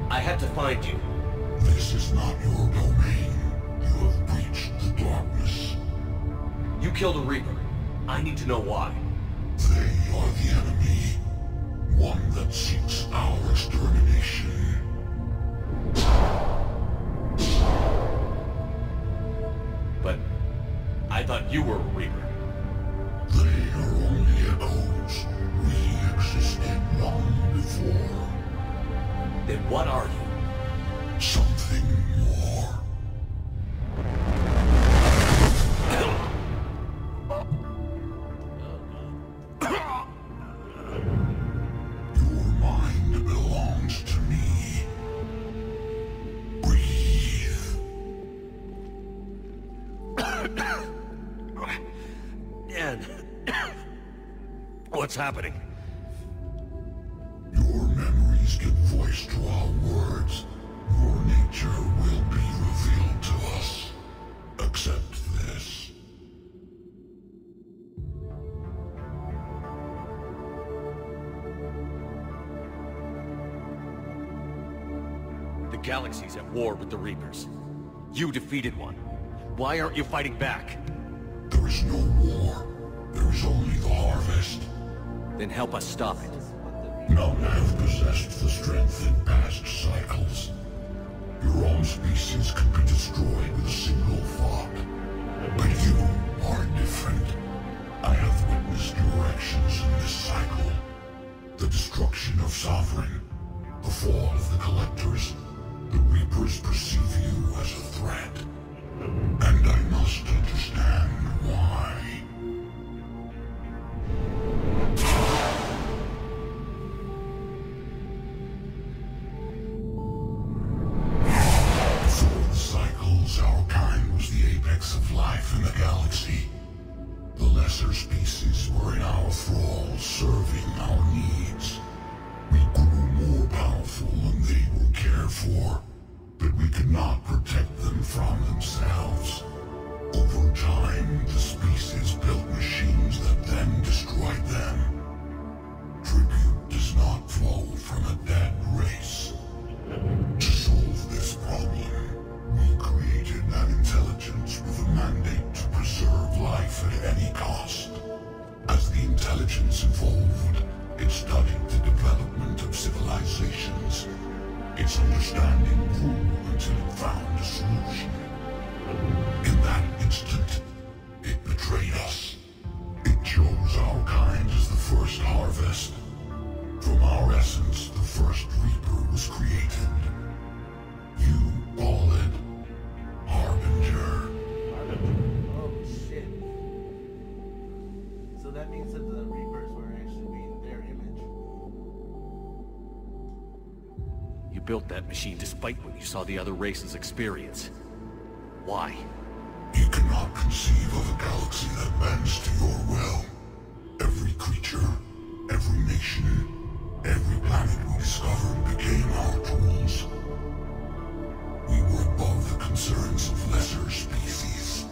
I had to find you. This is not your domain. You have breached the darkness. You killed a Reaper. I need to know why. They are the enemy. One that seeks our extermination. But I thought you were a Reaper. They are only echoes. We existed long before. Then what are you? Something more. Your mind belongs to me. Breathe. Dan. What's happening? Your memories give voice to our words. Your nature will be revealed to us. Accept this. The galaxy's at war with the Reapers. You defeated one. Why aren't you fighting back? There is no war. There is only the harvest. Then help us stop it. None have possessed the strength in past cycles. Your own species could be destroyed with a single thought. But you are different. I have witnessed your actions in this cycle. The destruction of Sovereign, the fall of the Collectors. The Reapers perceive you as a threat. And I must understand why. Before the cycles, our kind was the apex of life in the galaxy. The lesser species were in our thrall, serving our needs. We grew more powerful and they were cared for, but we could not protect them from themselves. Over time, the species built machines that then destroyed them. Tribute does not flow from a dead race. To solve this problem, we created an intelligence with a mandate to preserve life at any cost. As the intelligence evolved, it studied the development of civilizations. Its understanding grew until it found a solution. In that instant, it betrayed us. It chose our kind as the first harvest. From our essence, the first Reaper was created. You call it Harbinger. Oh shit. So that means that the Reapers were built that machine despite what you saw the other races experience. Why? You cannot conceive of a galaxy that bends to your will. Every creature, every nation, every planet we discovered became our tools. We were above the concerns of lesser species.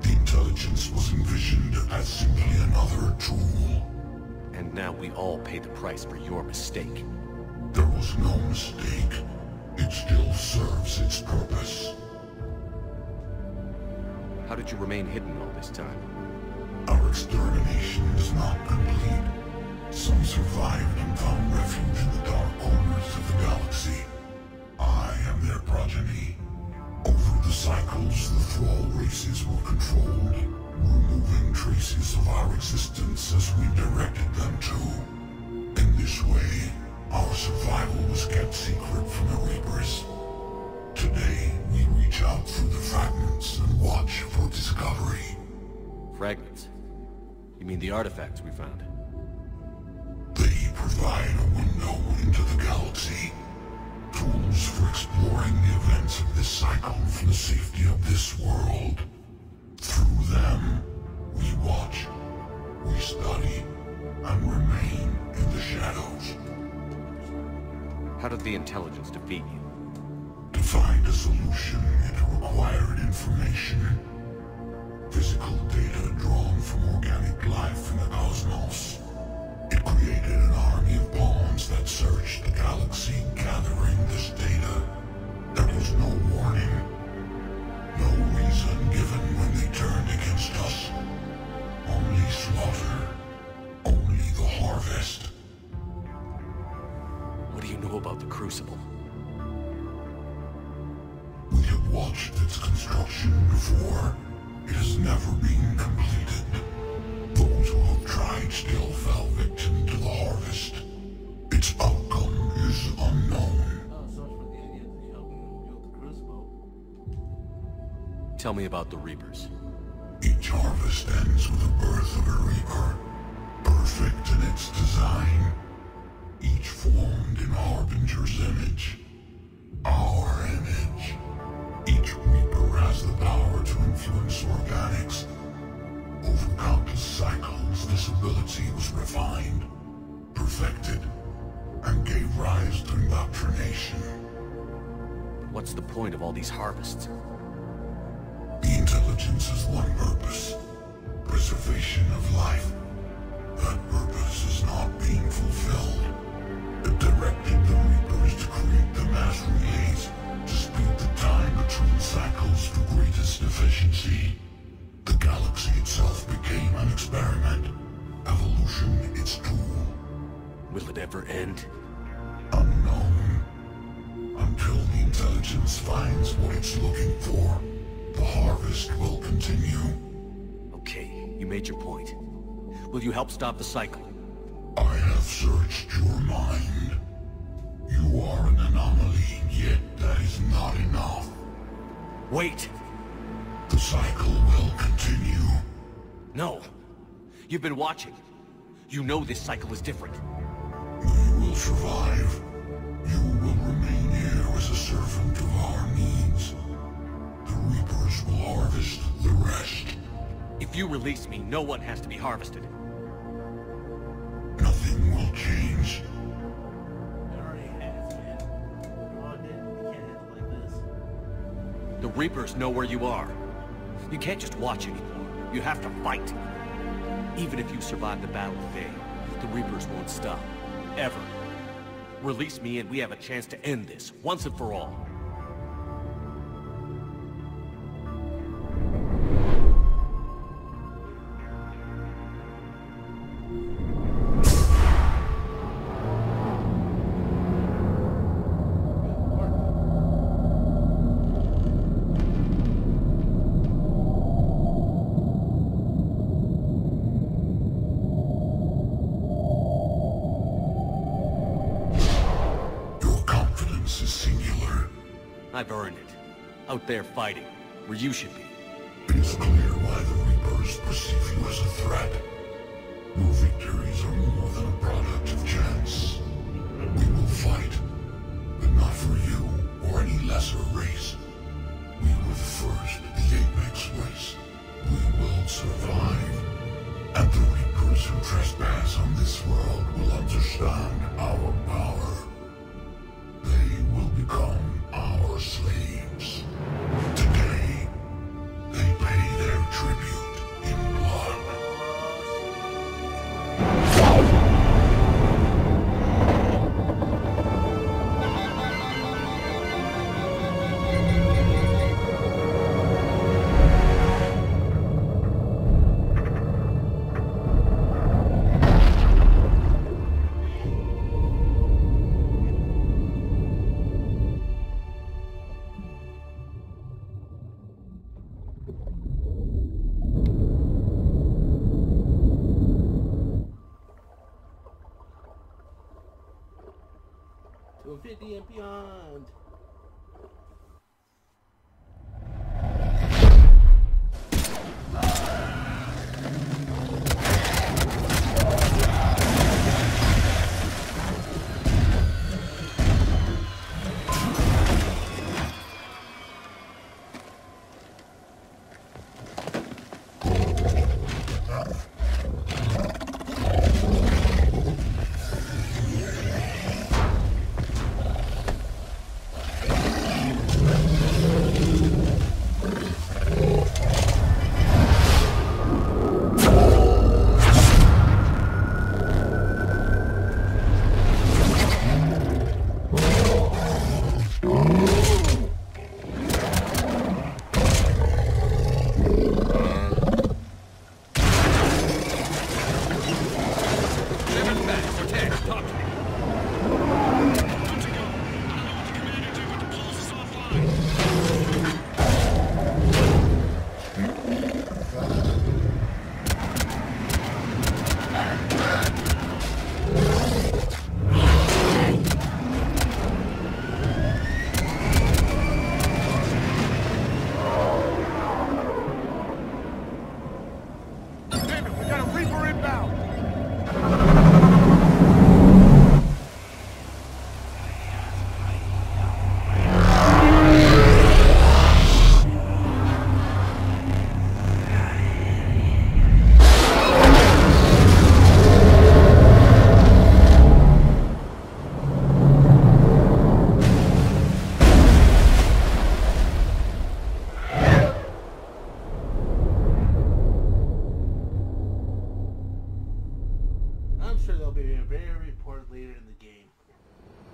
The intelligence was envisioned as simply another tool. And now we all pay the price for your mistake. There was no mistake. It still serves its purpose. How did you remain hidden all this time? Our extermination is not complete. Some survived and found refuge in the dark corners of the galaxy. I am their progeny. Over the cycles, the Thrall races were controlled, removing traces of our existence as we directed them to. In this way, our survival was kept secret from the Reapers. Today, we reach out through the fragments and watch for discovery. Fragments? You mean the artifacts we found? They provide a window into the galaxy. Tools for exploring the events of this cycle from the safety of this world. Through them, we watch, we study, and remain in the shadows. How did the intelligence defeat you? To find a solution, it required information. Physical data drawn from organic life in the cosmos. It created an army of pawns that searched the galaxy, gathering this data. There was no warning. No reason given when they turned against us. Only slaughter. Only the harvest. What do you know about the Crucible? We have watched its construction before. It has never been completed. Those who have tried still fell victim to the harvest. Its outcome is unknown. Tell me about the Reapers. Each harvest ends with the birth of a Reaper. Perfect in its design. Each formed in Harbinger's image. Our image. Each Reaper has the power to influence organics. Over countless cycles, this ability was refined, perfected, and gave rise to indoctrination. What's the point of all these harvests? The intelligence has one purpose. Preservation of life. That purpose is not being fulfilled. It directed the Reapers to create the mass relays to speed the time between cycles to greatest efficiency. The galaxy itself became an experiment. Evolution its tool. Will it ever end? Unknown. Until the intelligence finds what it's looking for, the harvest will continue. Okay, you made your point. Will you help stop the cycle? I have searched your mind. You are an anomaly, yet that is not enough. Wait! The cycle will continue. No. You've been watching. You know this cycle is different. You will survive. You will remain here as a servant of our needs. The Reapers will harvest the rest. If you release me, no one has to be harvested. Nothing will change. The Reapers know where you are. You can't just watch anymore. You have to fight. Even if you survive the Battle of Bay, the Reapers won't stop. Ever. Release me and we have a chance to end this, once and for all. I've earned it. Out there fighting, where you should be. It is clear why the Reapers perceive you as a threat. Your victories are more than a product of chance. We will fight. but not for you or any lesser race. We were the first, the Apex race. We will survive. And the Reapers who trespass on this world will understand our power. They will become our slaves. Today, they pay their tribute in blood. To 50 and beyond.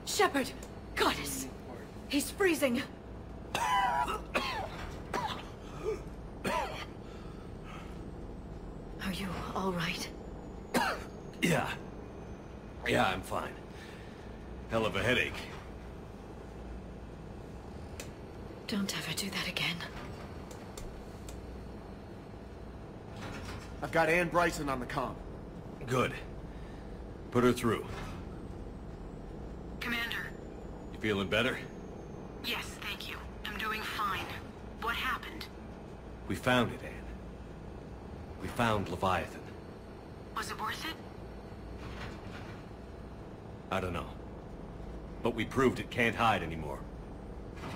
Shepard! Goddess! He's freezing! Are you all right? Yeah. Yeah, I'm fine. Hell of a headache. Don't ever do that again. I've got Ann Bryson on the comm. Good. Put her through. Commander. You feeling better? Yes, thank you. I'm doing fine. What happened? We found it, Ann. We found Leviathan. Was it worth it? I don't know. But we proved it can't hide anymore.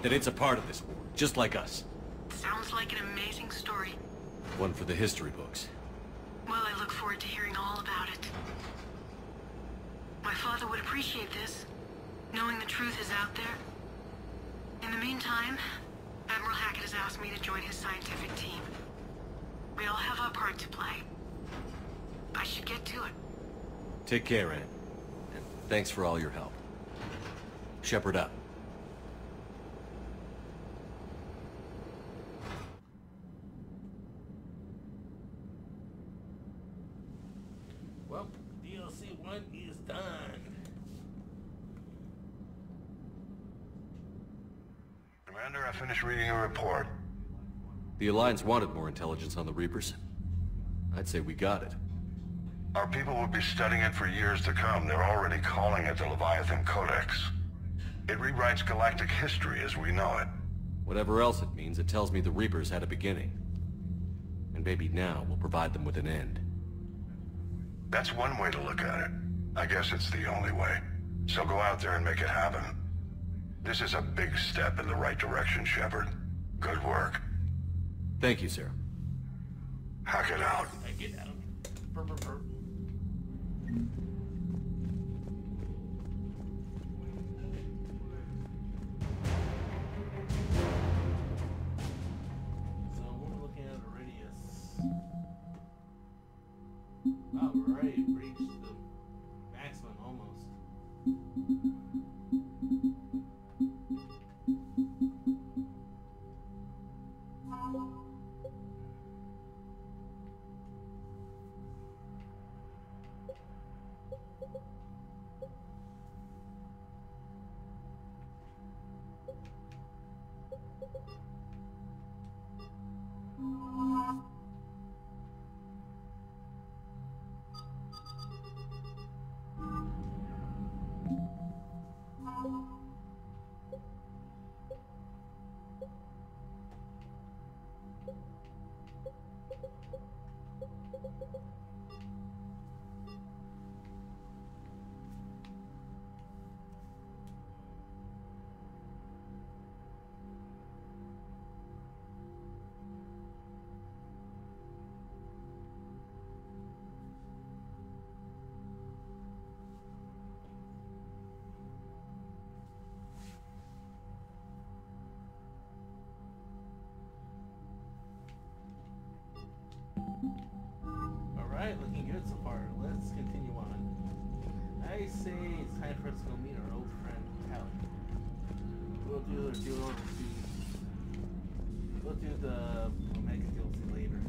That it's a part of this war, just like us. Sounds like an amazing story. One for the history books. Well, I look forward to hearing all about it. My father would appreciate this, knowing the truth is out there. In the meantime, Admiral Hackett has asked me to join his scientific team. We all have our part to play. I should get to it. Take care, Ann. And thanks for all your help. Shepard up. Well, DLC 1 is done. Commander, I finished reading your report. The Alliance wanted more intelligence on the Reapers. I'd say we got it. Our people will be studying it for years to come. They're already calling it the Leviathan Codex. It rewrites galactic history as we know it. Whatever else it means, it tells me the Reapers had a beginning. And maybe now we'll provide them with an end. That's one way to look at it. I guess it's the only way. So go out there and make it happen. This is a big step in the right direction, Shepard. Good work. Thank you, sir. Hack it out. Hack it out. Burr, burr, burr. So we're looking at a radius. Alright, reached the maximum almost. Alright, looking good so far. Let's continue on. I say it's time for us to go meet our old friend, Halleck. We'll do the Omega DLC later.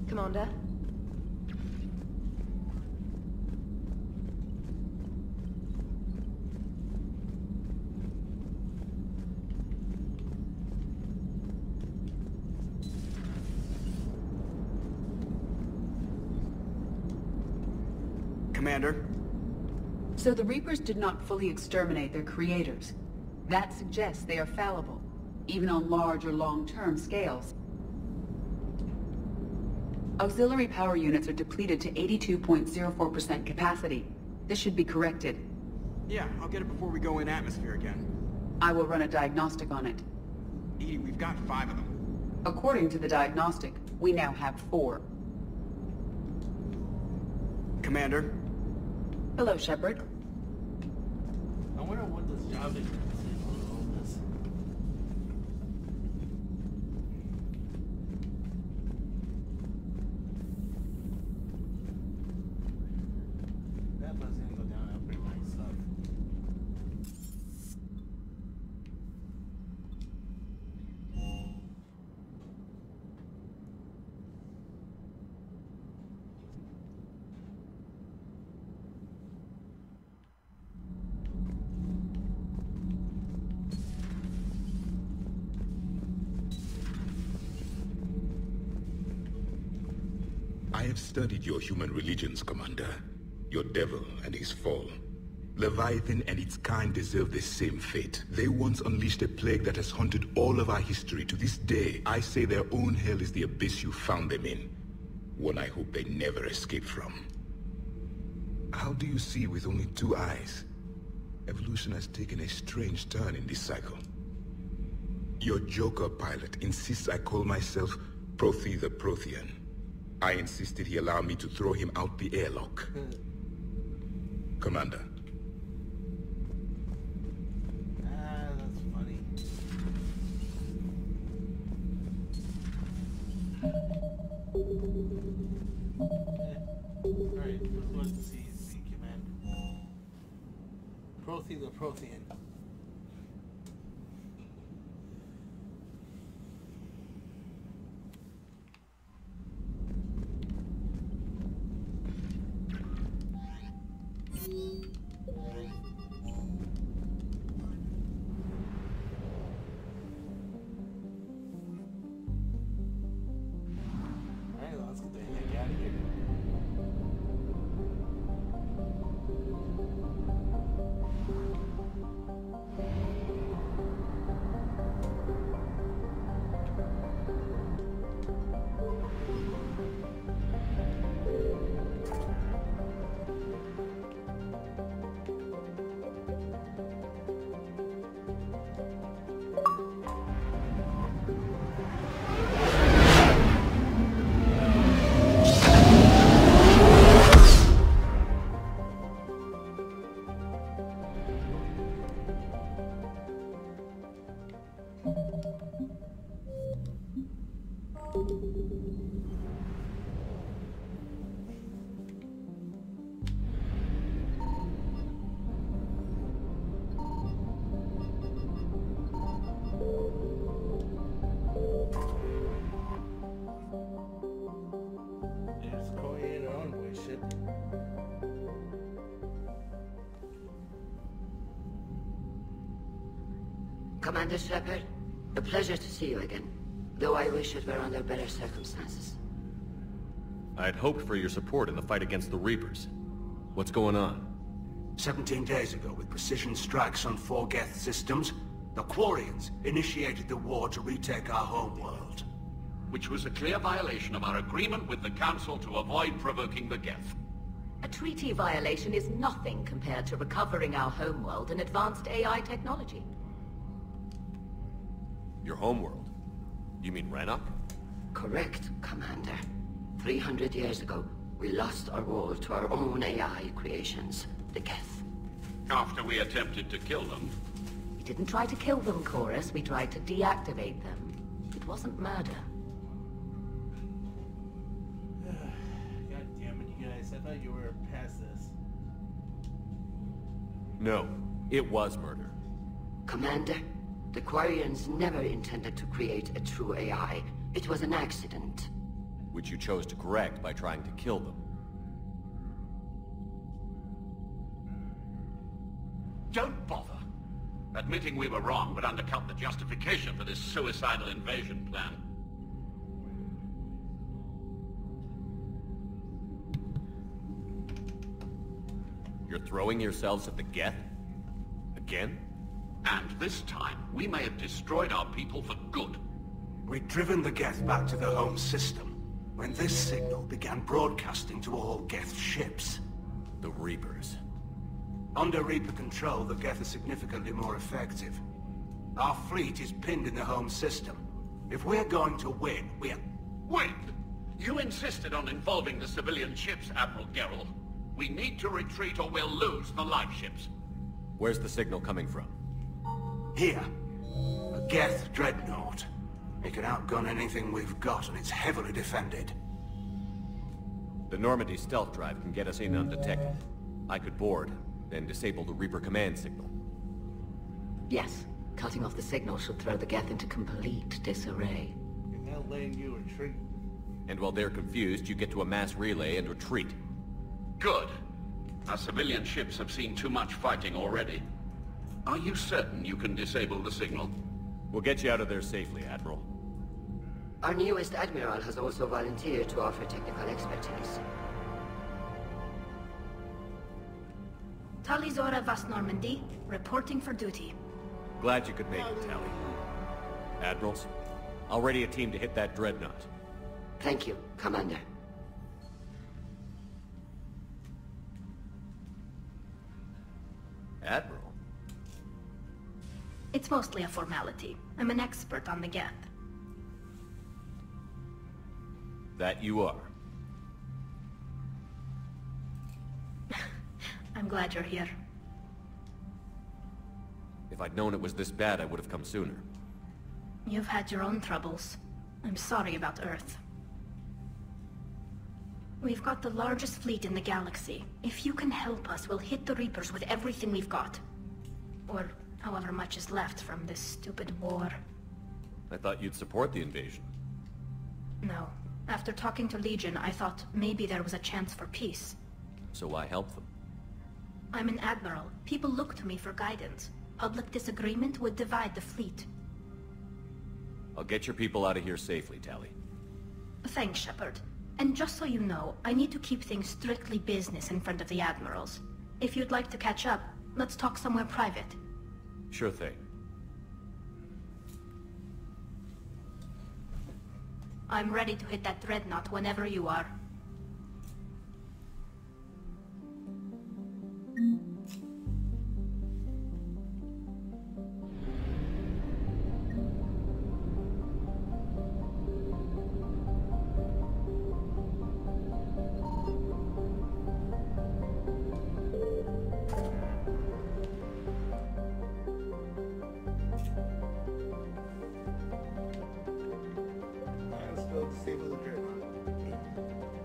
Commander? Commander? So the Reapers did not fully exterminate their creators. That suggests they are fallible, even on large or long-term scales. Auxiliary power units are depleted to 82.04% capacity. This should be corrected. Yeah, I'll get it before we go in atmosphere again. I will run a diagnostic on it. EDI, we've got 5 of them. According to the diagnostic, we now have 4. Commander? Hello, Shepard. I wonder what this job is on all this. That but's gonna go down and upgrade my stuff. I have studied your human religions, Commander. Your devil and his fall. Leviathan and its kind deserve the same fate. They once unleashed a plague that has haunted all of our history to this day. I say their own hell is the abyss you found them in. One I hope they never escape from. How do you see with only 2 eyes? Evolution has taken a strange turn in this cycle. Your Joker pilot insists I call myself Prothee the Prothean. I insisted he allow me to throw him out the airlock. Commander. That's funny. Alright, let's go to see command. Prothee the Prothean. Commander Shepard, a pleasure to see you again. Though I wish it were under better circumstances. I had hoped for your support in the fight against the Reapers. What's going on? 17 days ago, with precision strikes on 4 Geth systems, the Quarians initiated the war to retake our homeworld. Which was a clear violation of our agreement with the Council to avoid provoking the Geth. A treaty violation is nothing compared to recovering our homeworld and advanced AI technology. Your homeworld? You mean Rannoch? Correct, Commander. 300 years ago, we lost our world to our own AI creations, the Geth. After we attempted to kill them. We didn't try to kill them, Chorus. We tried to deactivate them. It wasn't murder. God damn it, you guys. I thought you were past this. No, it was murder. Commander, the Quarians never intended to create a true AI. It was an accident. Which you chose to correct by trying to kill them. Don't bother. Admitting we were wrong would undercut the justification for this suicidal invasion plan. You're throwing yourselves at the Geth? Again? And this time, we may have destroyed our people for good. We'd driven the Geth back to the home system when this signal began broadcasting to all Geth ships. The Reapers. Under Reaper control, the Geth are significantly more effective. Our fleet is pinned in the home system. If we're going to win, we're... Win? You insisted on involving the civilian ships, Admiral Gerrel. We need to retreat or we'll lose the live ships. Where's the signal coming from? Here. A Geth dreadnought. It can outgun anything we've got, and it's heavily defended. The Normandy stealth drive can get us in undetected. I could board, then disable the Reaper command signal. Yes. Cutting off the signal should throw the Geth into complete disarray. And now letting you retreat. And while they're confused, you get to a mass relay and retreat. Good. Our civilian ships have seen too much fighting already. Are you certain you can disable the signal? We'll get you out of there safely, Admiral. Our newest Admiral has also volunteered to offer technical expertise. Talizora Vas Normandy, reporting for duty. Glad you could make it, Tali. Admirals, I'll ready a team to hit that dreadnought. Thank you, Commander. Admiral? It's mostly a formality. I'm an expert on the Geth. That you are. I'm glad you're here. If I'd known it was this bad, I would have come sooner. You've had your own troubles. I'm sorry about Earth. We've got the largest fleet in the galaxy. If you can help us, we'll hit the Reapers with everything we've got. Or however much is left from this stupid war. I thought you'd support the invasion. No. After talking to Legion, I thought maybe there was a chance for peace. So why help them? I'm an admiral. People look to me for guidance. Public disagreement would divide the fleet. I'll get your people out of here safely, Tali. Thanks, Shepard. And just so you know, I need to keep things strictly business in front of the admirals. If you'd like to catch up, let's talk somewhere private. Sure thing. I'm ready to hit that dreadnought whenever you are. Let's go disable the dreadnought.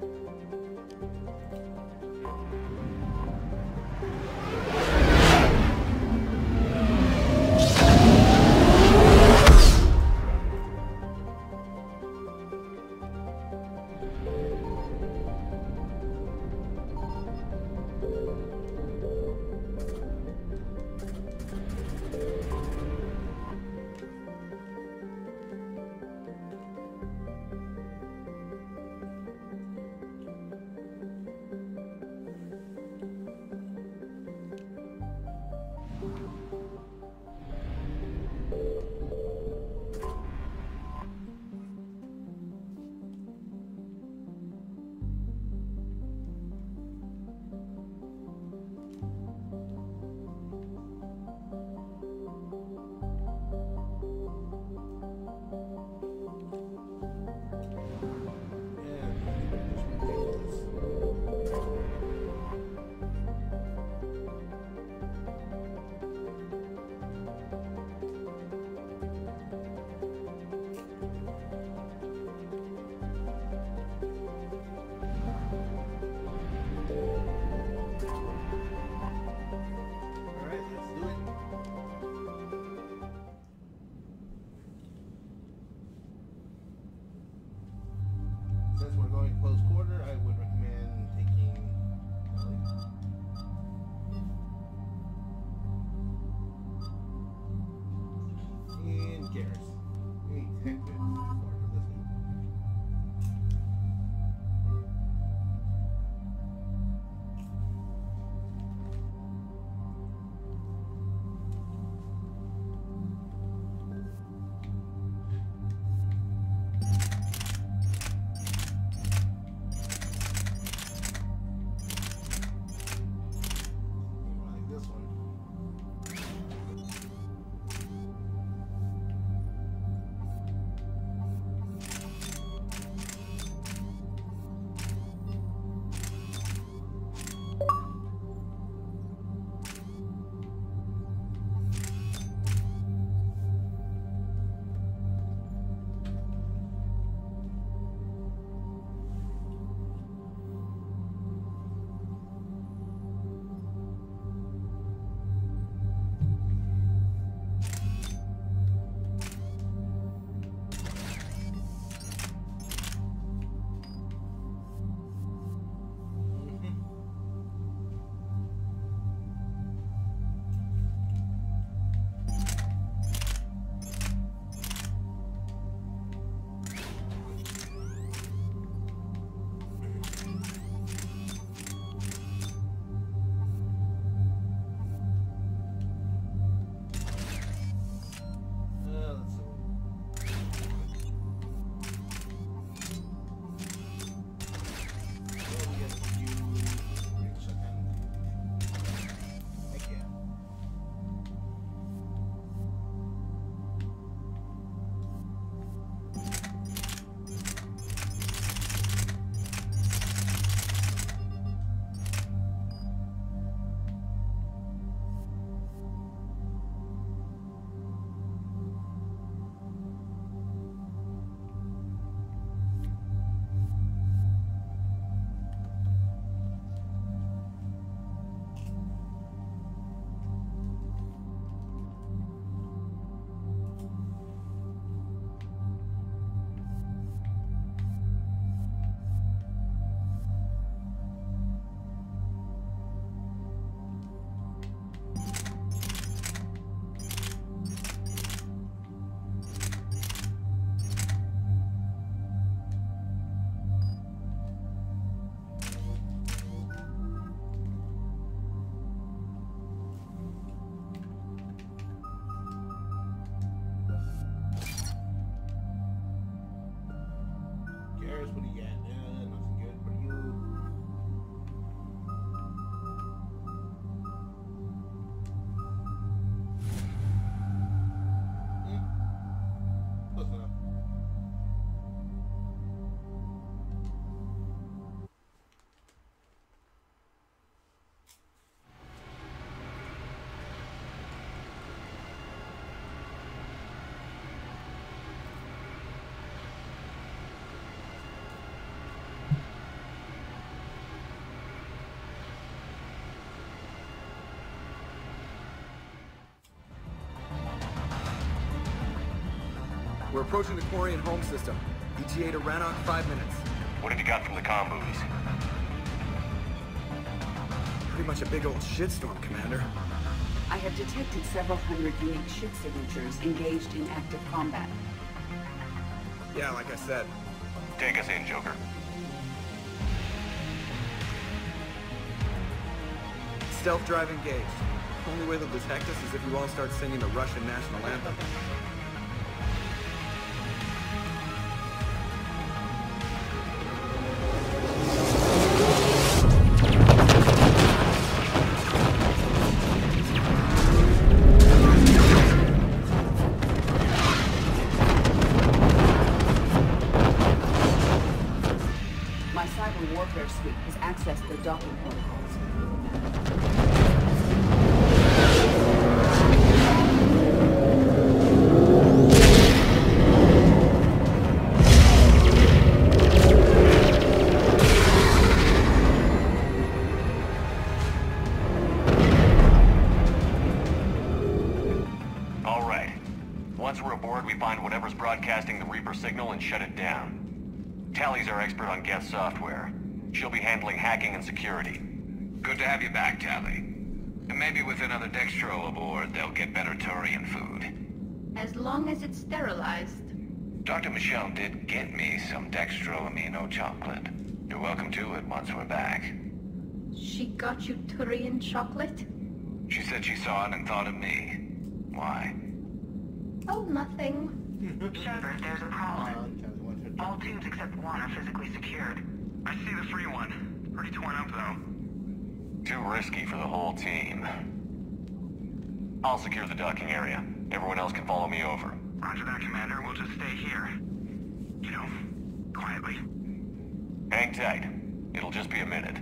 We're approaching the Quarian home system. ETA to Rannoch, 5 minutes. What have you got from the comm buoys? Pretty much a big old shitstorm, Commander. I have detected several hundred unique ship signatures engaged in active combat. Yeah, like I said. Take us in, Joker. Stealth drive engaged. Only way they'll detect us is if you all start singing the Russian national anthem. My cyber warfare suite has accessed their docking protocols. All right. Once we're aboard, we find whatever's broadcasting the Reaper signal and shut it down. Tally's our expert on Geth software. She'll be handling hacking and security. Good to have you back, Tally. And maybe with another Dextro aboard, they'll get better Turian food. As long as it's sterilized. Dr. Michelle did get me some Dextro amino chocolate. You're welcome to it once we're back. She got you Turian chocolate? She said she saw it and thought of me. Why? Oh, nothing. Shepard, there's a problem. All tubes except one are physically secured. I see the free one. Pretty torn up, though. Too risky for the whole team. I'll secure the docking area. Everyone else can follow me over. Roger that, Commander. We'll just stay here. You know, quietly. Hang tight. It'll just be a minute.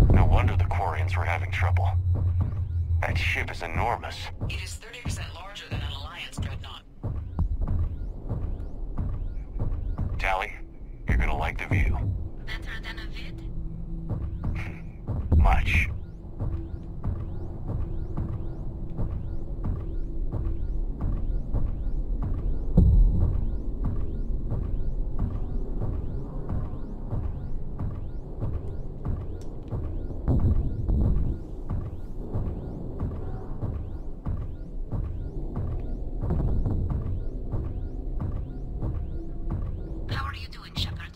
No wonder the Quarians were having trouble. That ship is enormous. It is 30% larger than an Alliance dreadnought. Tally, you're gonna like the view. Better than a vid? Much. How are you doing, Shepard?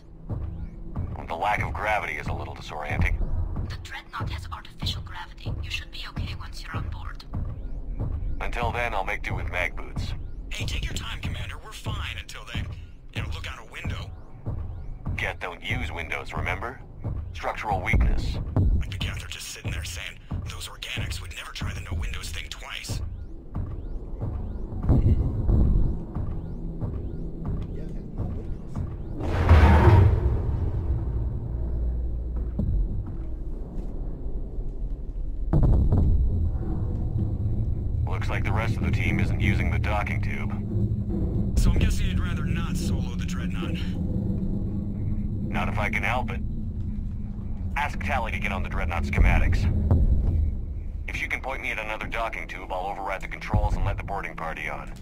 The lack of gravity is a little disorienting. The dreadnought has artificial gravity. You should be okay once you're on board. Until then, I'll make do with mag boots. Hey, take your time, Commander. We're fine until they, look out a window. Geth don't use windows, remember? Structural weakness. Like the Geth are just sitting there saying, those organics would never try the no windows thing twice. Looks like the rest of the team isn't using the docking tube. So I'm guessing you'd rather not solo the dreadnought. Not if I can help it. Ask Tally to get on the dreadnought schematics. If she can point me at another docking tube, I'll override the controls and let the boarding party on.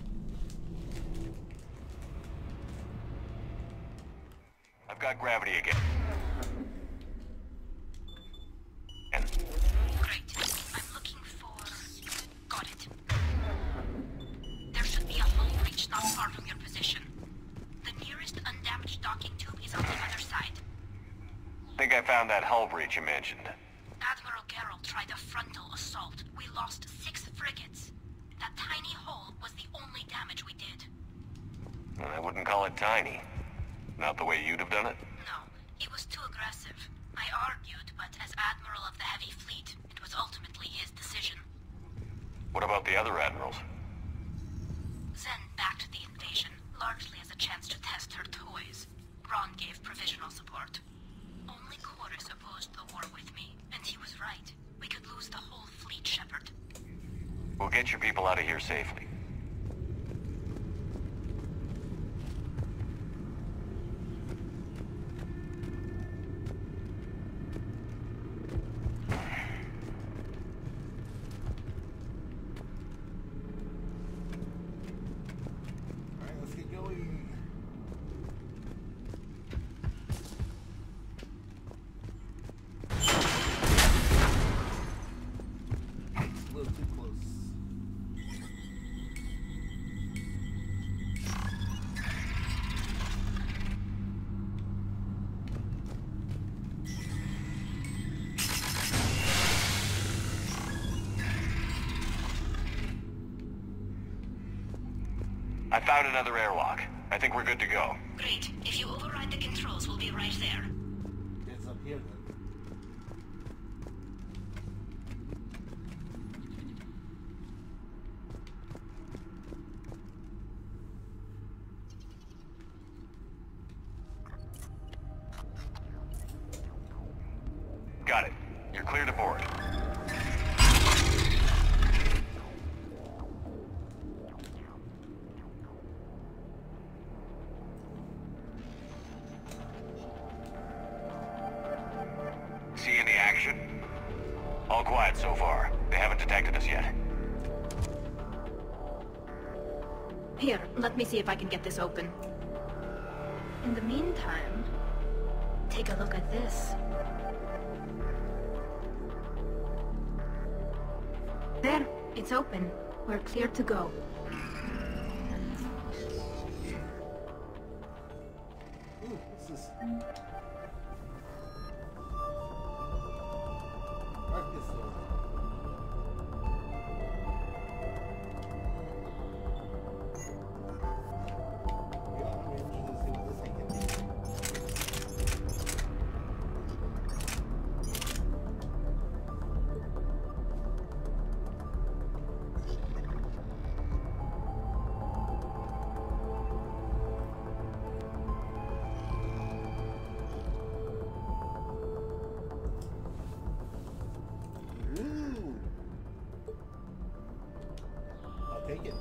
I've got gravity again. Great. I'm looking for... Got it. There should be a hull breach not far from your position. The nearest undamaged docking tube is on the other side. Think I found that hull breach you mentioned. Admiral Geralt tried a frontal assault. We lost 6 frigates. That tiny hole was the only damage we did. I wouldn't call it tiny. Not the way you'd have done it? No, it was too aggressive. I argued, but as Admiral of the Heavy Fleet, it was ultimately his decision. What about the other admirals? Zen backed the invasion, largely as a chance to test her toys. Ron gave provisional support. Only Chorus opposed the war with me, and he was right. We could lose the whole fleet, Shepard. We'll get your people out of here safely. I found another airlock. I think we're good to go. Great. If you override the controls, we'll be right there. It's up here then. Got it. You're clear to board. See any action? All quiet so far. They haven't detected us yet. Here, let me see if I can get this open. In the meantime, take a look at this. There, it's open. We're clear to go. Ooh, what's this? Marcus. Ooh. I'll take it.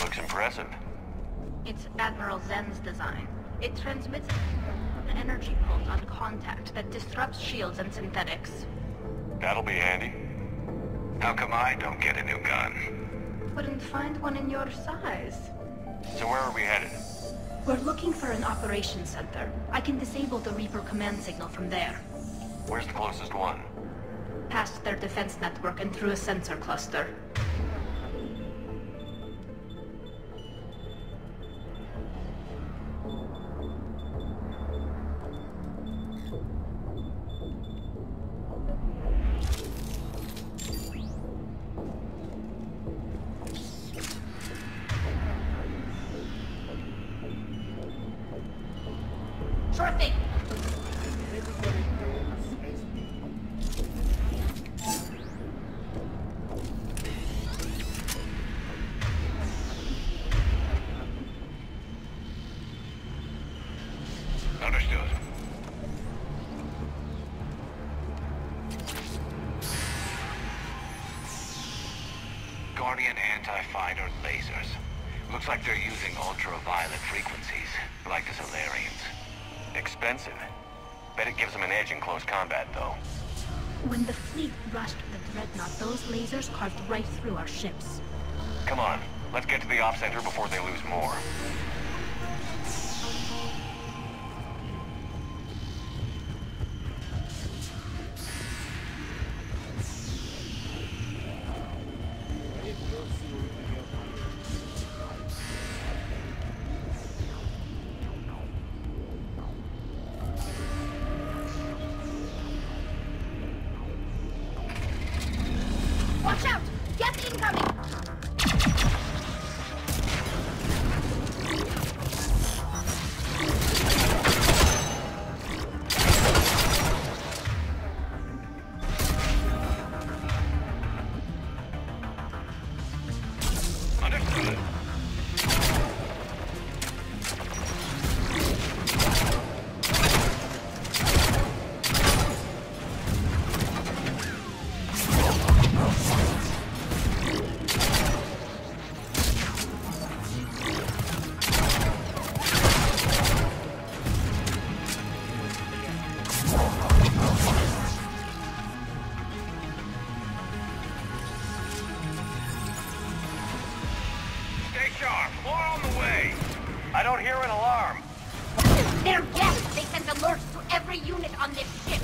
Looks impressive. It's Admiral Zen's design. It transmits an energy pulse on contact that disrupts shields and synthetics. That'll be handy. How come I don't get a new gun? Couldn't find one in your size. So where are we headed? We're looking for an operations center. I can disable the Reaper command signal from there. Where's the closest one? Past their defense network and through a sensor cluster. Sure thing. Understood. Guardian anti-fighter lasers. Looks like they're using ultraviolet frequencies, like the Solarians. Expensive. Bet it gives them an edge in close combat, though. When the fleet rushed the Dreadnought, those lasers carved right through our ships. Come on, let's get to the op center before they lose more. Gas incoming! Understood. Stay sharp. More on the way. I don't hear an alarm. They're guests. They sent alerts to every unit on this ship.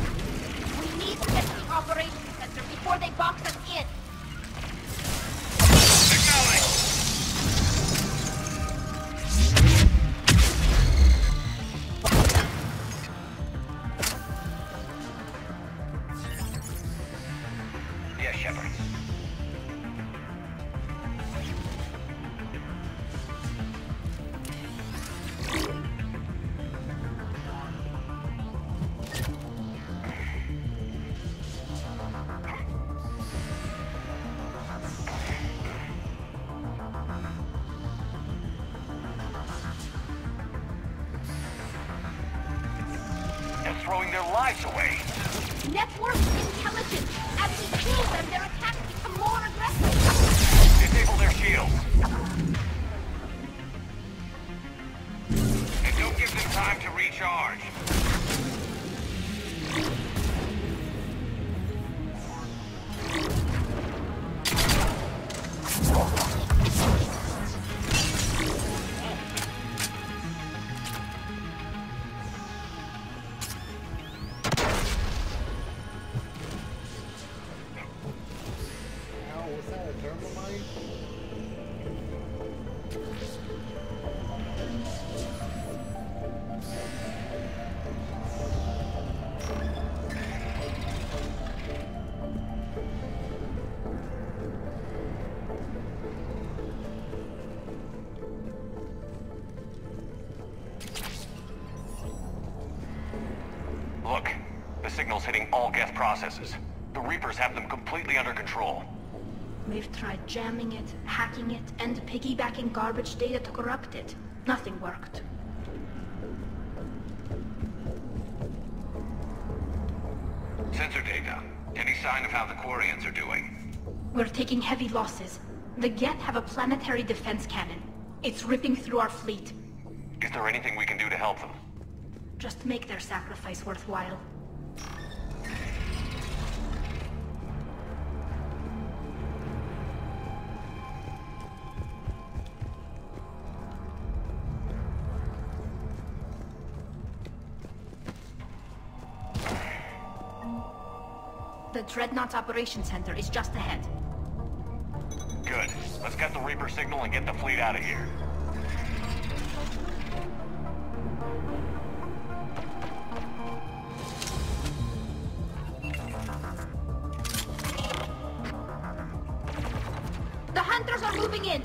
We need to get to the operations center before they box us in. Yes, Shepard. They're throwing their lives away. Network intelligence. As we kill them, their attacks become more aggressive. Disable their shields. And don't give them time to recharge. Was that a thermal mine? Look, the signal's hitting all Geth processes. The Reapers have them completely under control. We've tried jamming it, hacking it, and piggybacking garbage data to corrupt it. Nothing worked. Sensor data. Any sign of how the Quarians are doing? We're taking heavy losses. The Geth have a planetary defense cannon. It's ripping through our fleet. Is there anything we can do to help them? Just make their sacrifice worthwhile. The Dreadnought Operations Center is just ahead. Good. Let's get the Reaper signal and get the fleet out of here. The Hunters are moving in!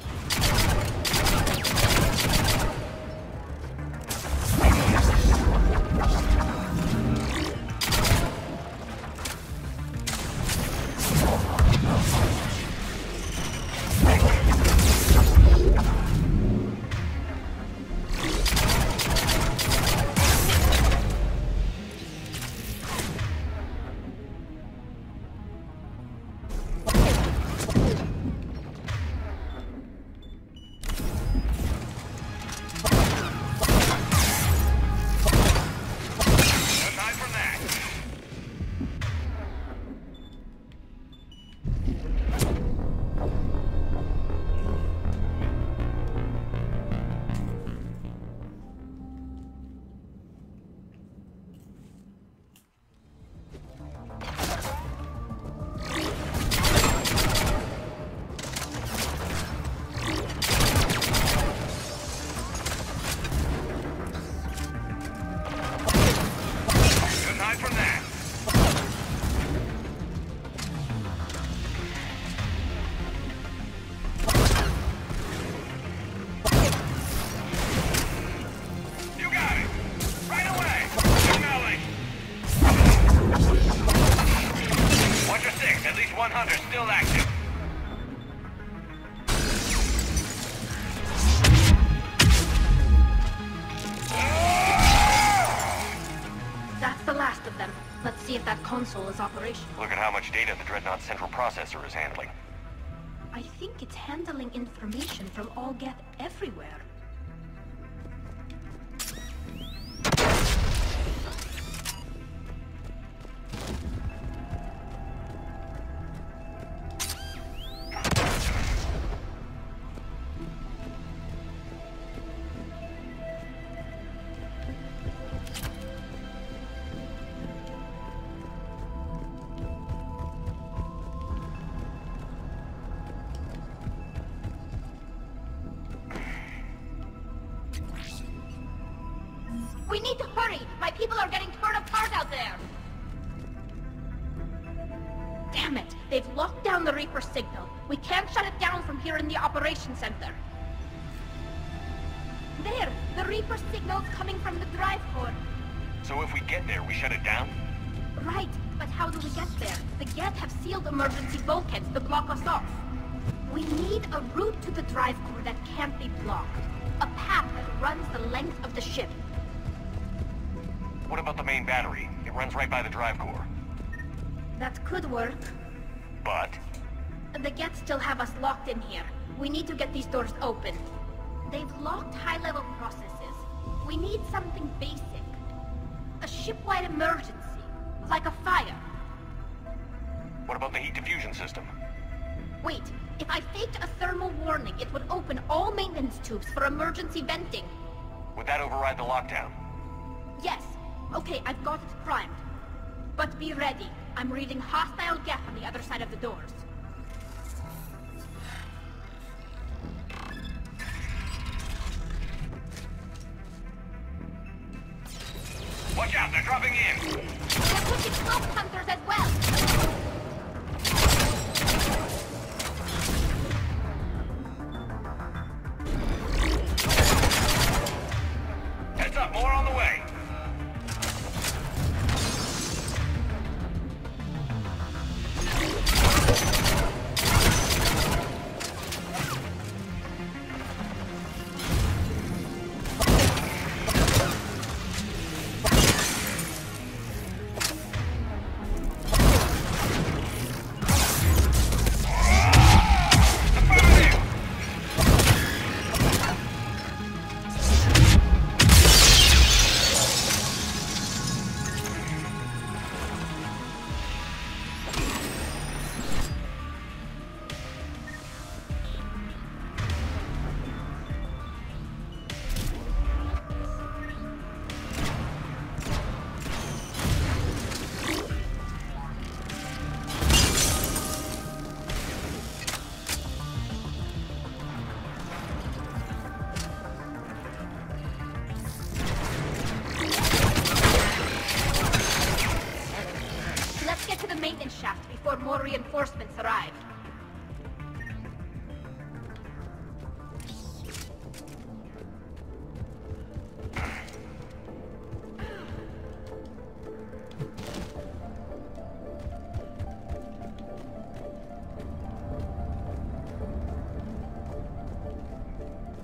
console is operational. Look at how much data the Dreadnought's central processor is handling. I think it's handling information from all Geth everywhere. We need to hurry! My people are getting torn apart out there! Damn it! They've locked down the Reaper signal. We can't shut it down from here in the operations center. There! The Reaper signal's coming from the drive core. So if we get there, we shut it down? Right, but how do we get there? The Geth have sealed emergency bulkheads to block us off. We need a route to the drive core that can't be blocked. A path that runs the length of the ship. What about the main battery? It runs right by the drive core. That could work. But? The Geth still have us locked in here. We need to get these doors open. They've locked high-level processes. We need something basic. A ship-wide emergency. Like a fire. What about the heat diffusion system? Wait, if I faked a thermal warning, it would open all maintenance tubes for emergency venting. Would that override the lockdown? Yes. Okay, I've got it primed. But be ready. I'm reading hostile Geth on the other side of the doors. Watch out, they're dropping in! They're pushing smoke hunters as well! Heads up, more on the way! More reinforcements arrive.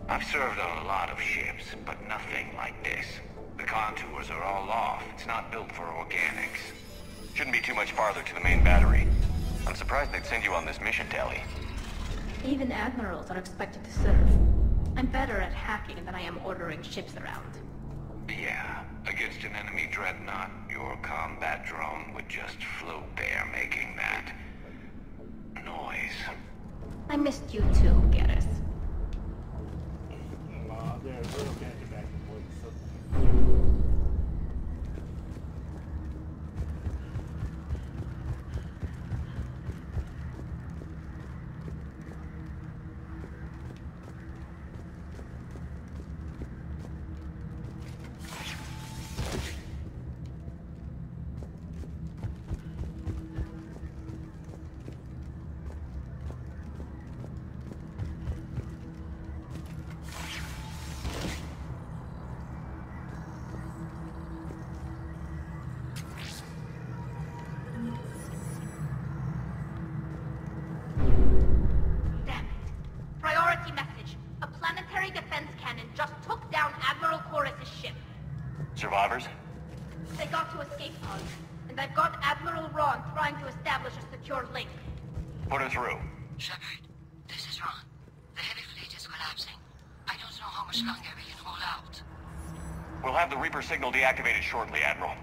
I've served on a lot of ships, but nothing like this. The contours are all off. It's not built for organics. Shouldn't be too much farther to the main battery. I'm surprised they'd send you on this mission, Tali. Even admirals are expected to serve. I'm better at hacking than I am ordering ships around. Yeah, against an enemy dreadnought, your combat drone would just float there making that noise. I missed you too, Garrus. We're gonna get back and forth. So. Put her through. Shepard, this is Ron. The heavy fleet is collapsing. I don't know how much longer we can hold out. We'll have the Reaper signal deactivated shortly, Admiral.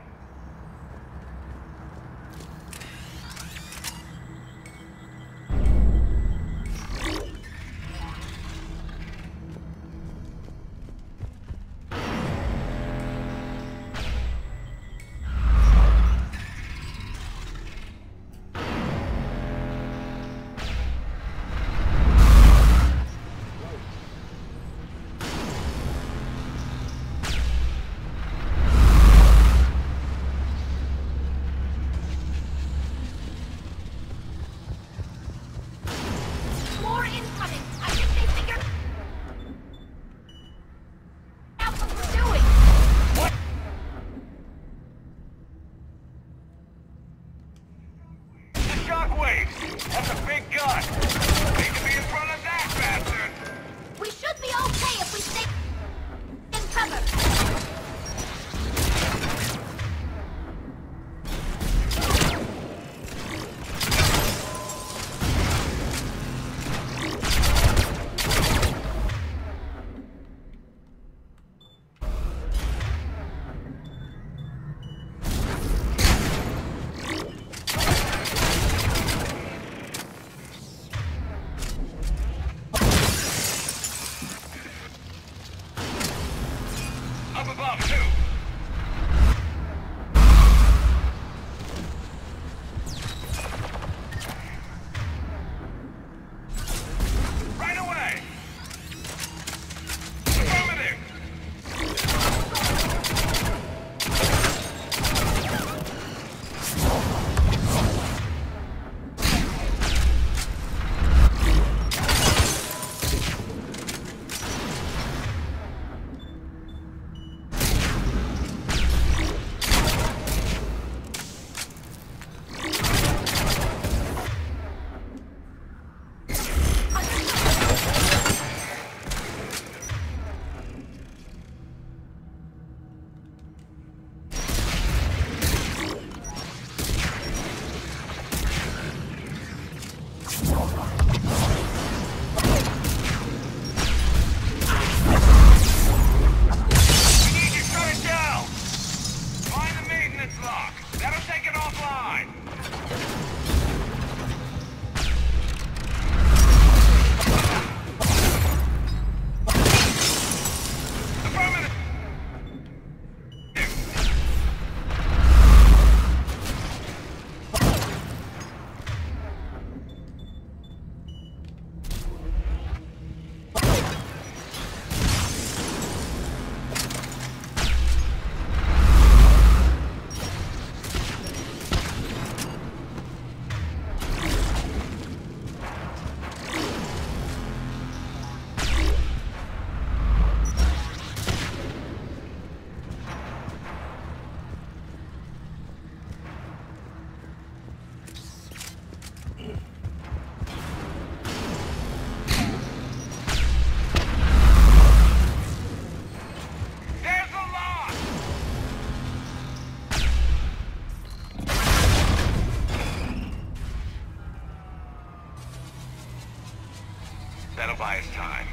That'll buy us time.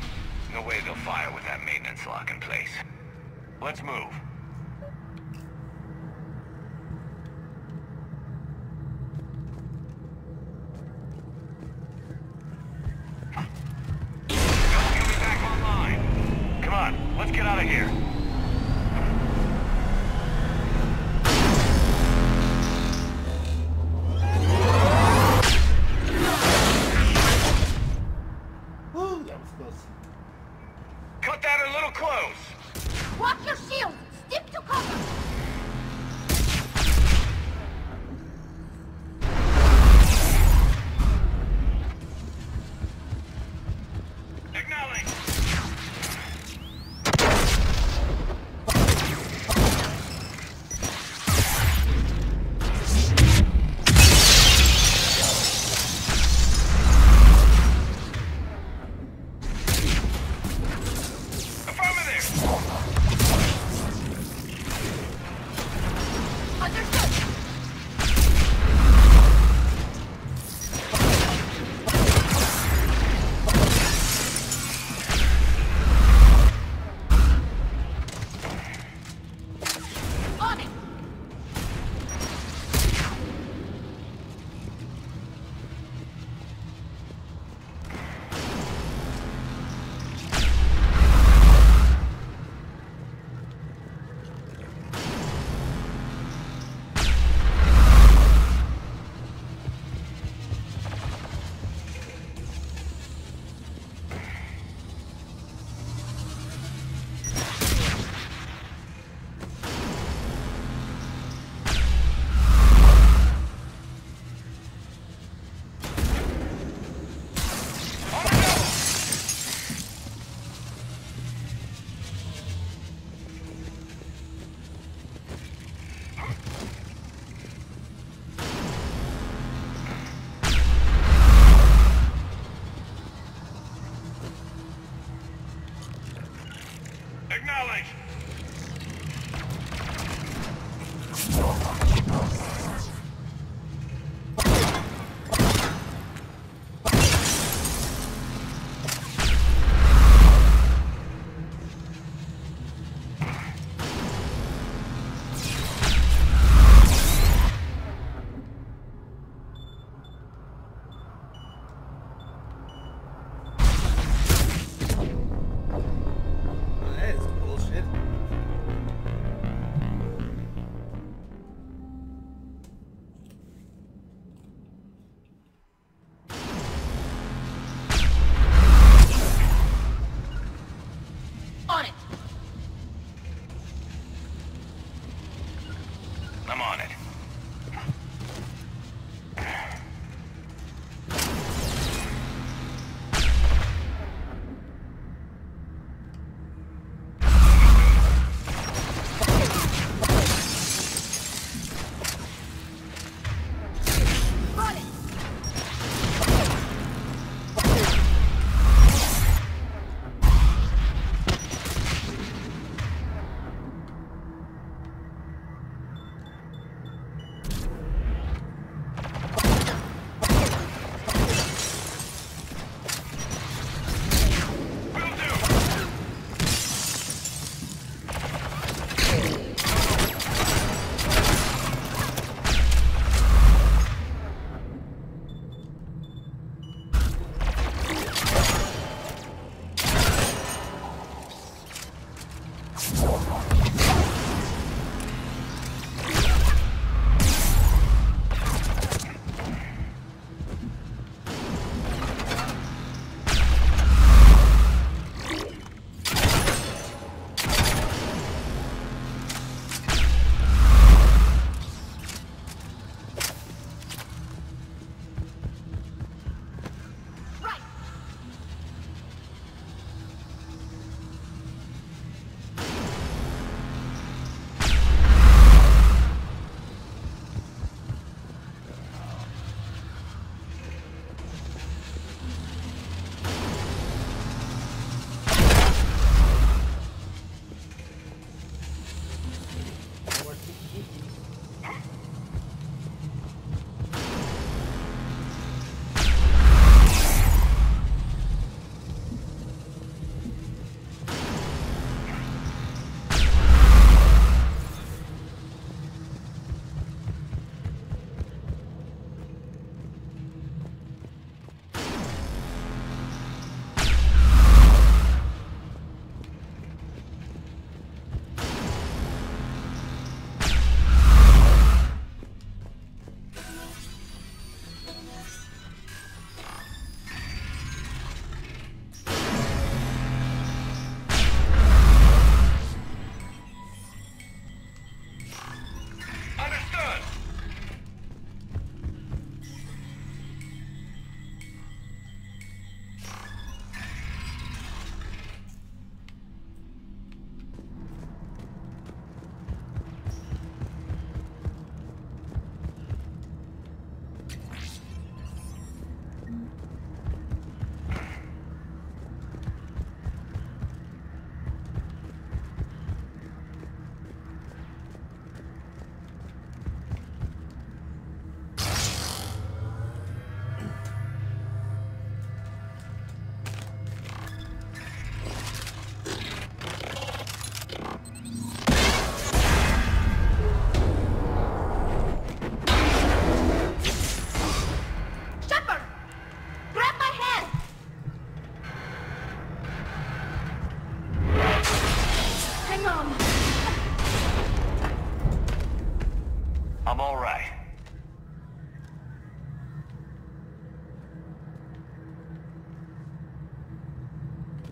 No way they'll fire with that maintenance lock in place. Let's move. Coming back online. Come on, let's get out of here. Cut that a little close. Watch your shield! Stick to cover! Signaling!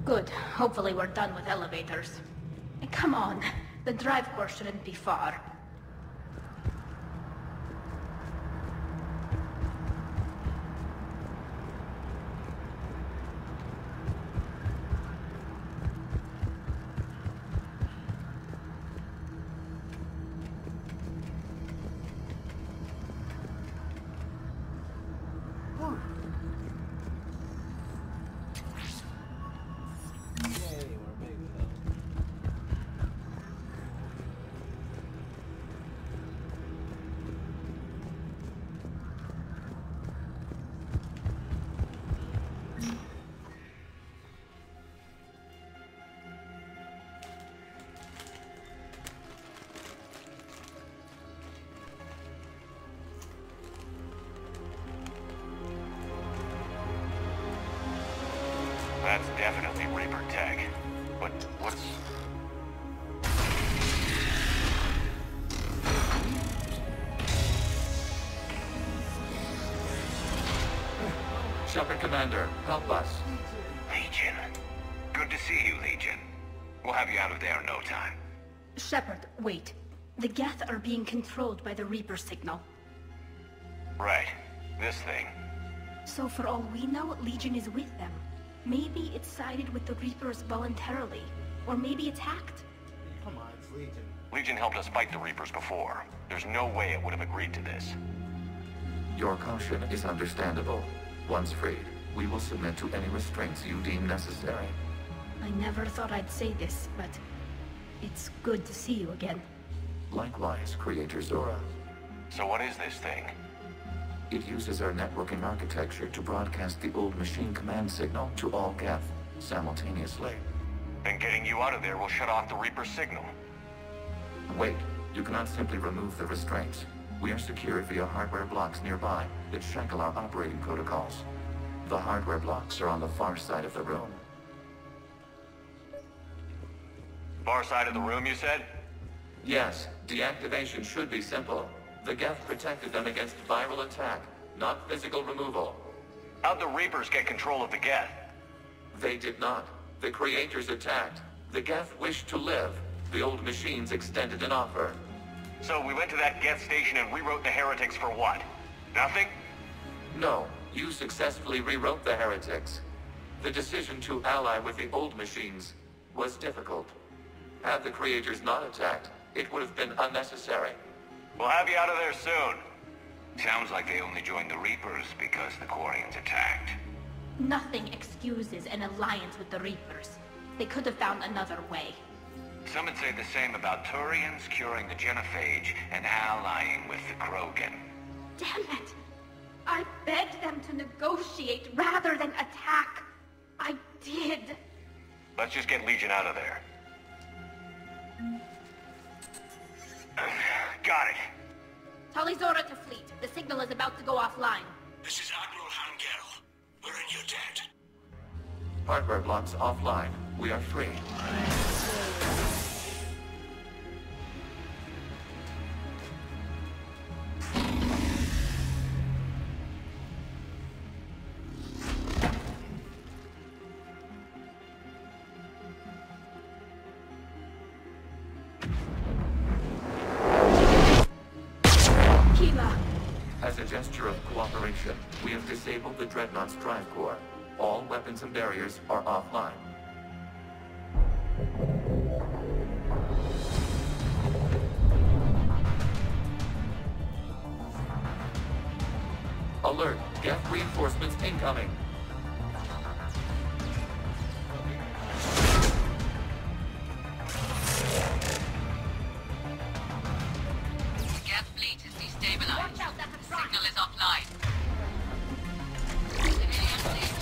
Good. Hopefully we're done with elevators. Come on. The drive core shouldn't be far. That's definitely Reaper tech. But what's... Shepard Commander, help us. Legion. Good to see you, Legion. We'll have you out of there in no time. Shepard, wait. The Geth are being controlled by the Reaper signal. Right. This thing. So for all we know, Legion is with them. Maybe it sided with the Reapers voluntarily. Or maybe it's hacked. Come on, it's Legion. Legion helped us fight the Reapers before. There's no way it would have agreed to this. Your caution is understandable. Once freed, we will submit to any restraints you deem necessary. I never thought I'd say this, but it's good to see you again. Likewise, Creator Zora. So what is this thing? It uses our networking architecture to broadcast the old machine command signal to all Geth simultaneously. Then getting you out of there will shut off the Reaper signal. Wait, you cannot simply remove the restraints. We are secured via hardware blocks nearby that shackle our operating protocols. The hardware blocks are on the far side of the room. Far side of the room, you said? Yes, deactivation should be simple. The Geth protected them against viral attack, not physical removal. How'd the Reapers get control of the Geth? They did not. The Creators attacked. The Geth wished to live. The old machines extended an offer. So we went to that Geth station and rewrote the heretics for what? Nothing? No, you successfully rewrote the heretics. The decision to ally with the old machines was difficult. Had the Creators not attacked, it would have been unnecessary. We'll have you out of there soon. Sounds like they only joined the Reapers because the Quarians attacked. Nothing excuses an alliance with the Reapers. They could have found another way. Some would say the same about Turians curing the Genophage and allying with the Krogan. Damn it! I begged them to negotiate rather than attack. I did. Let's just get Legion out of there. Got it. Talizora to fleet. The signal is about to go offline. This is Admiral Hangel. We're in your debt. Hardware blocks offline. We are free. As a gesture of cooperation, we have disabled the Dreadnought's drive core. All weapons and barriers are offline. Alert! Geth reinforcements incoming! Geth fleet is destabilized. Signal is offline. Civilian fleet,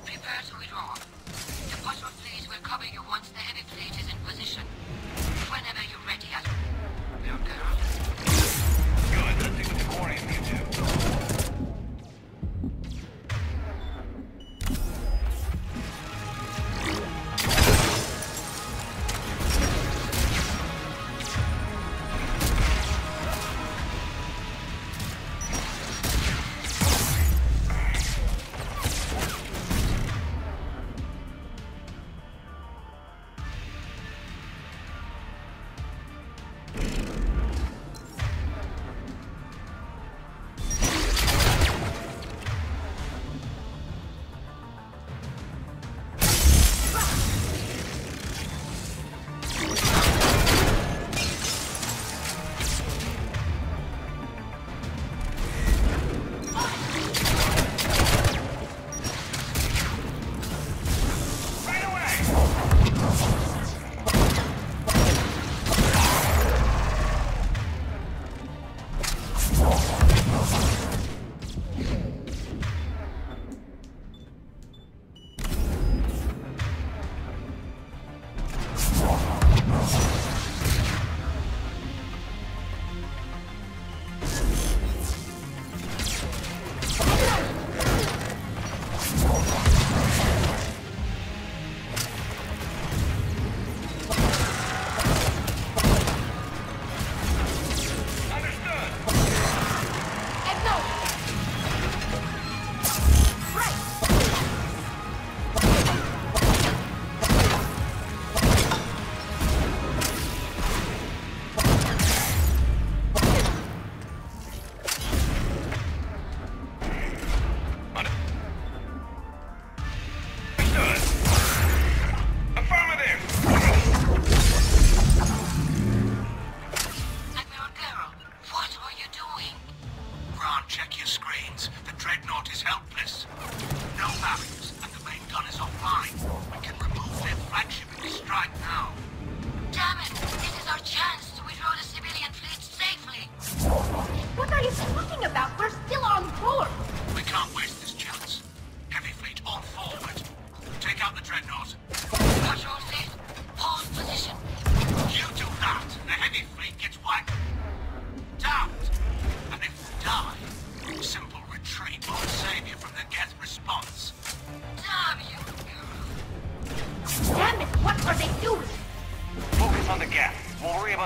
prepare to withdraw. The bottom fleet will cover you once the heavy fleet is in position. Whenever you're ready, Adam. Your girl. Good, let's see what the Quarians can do.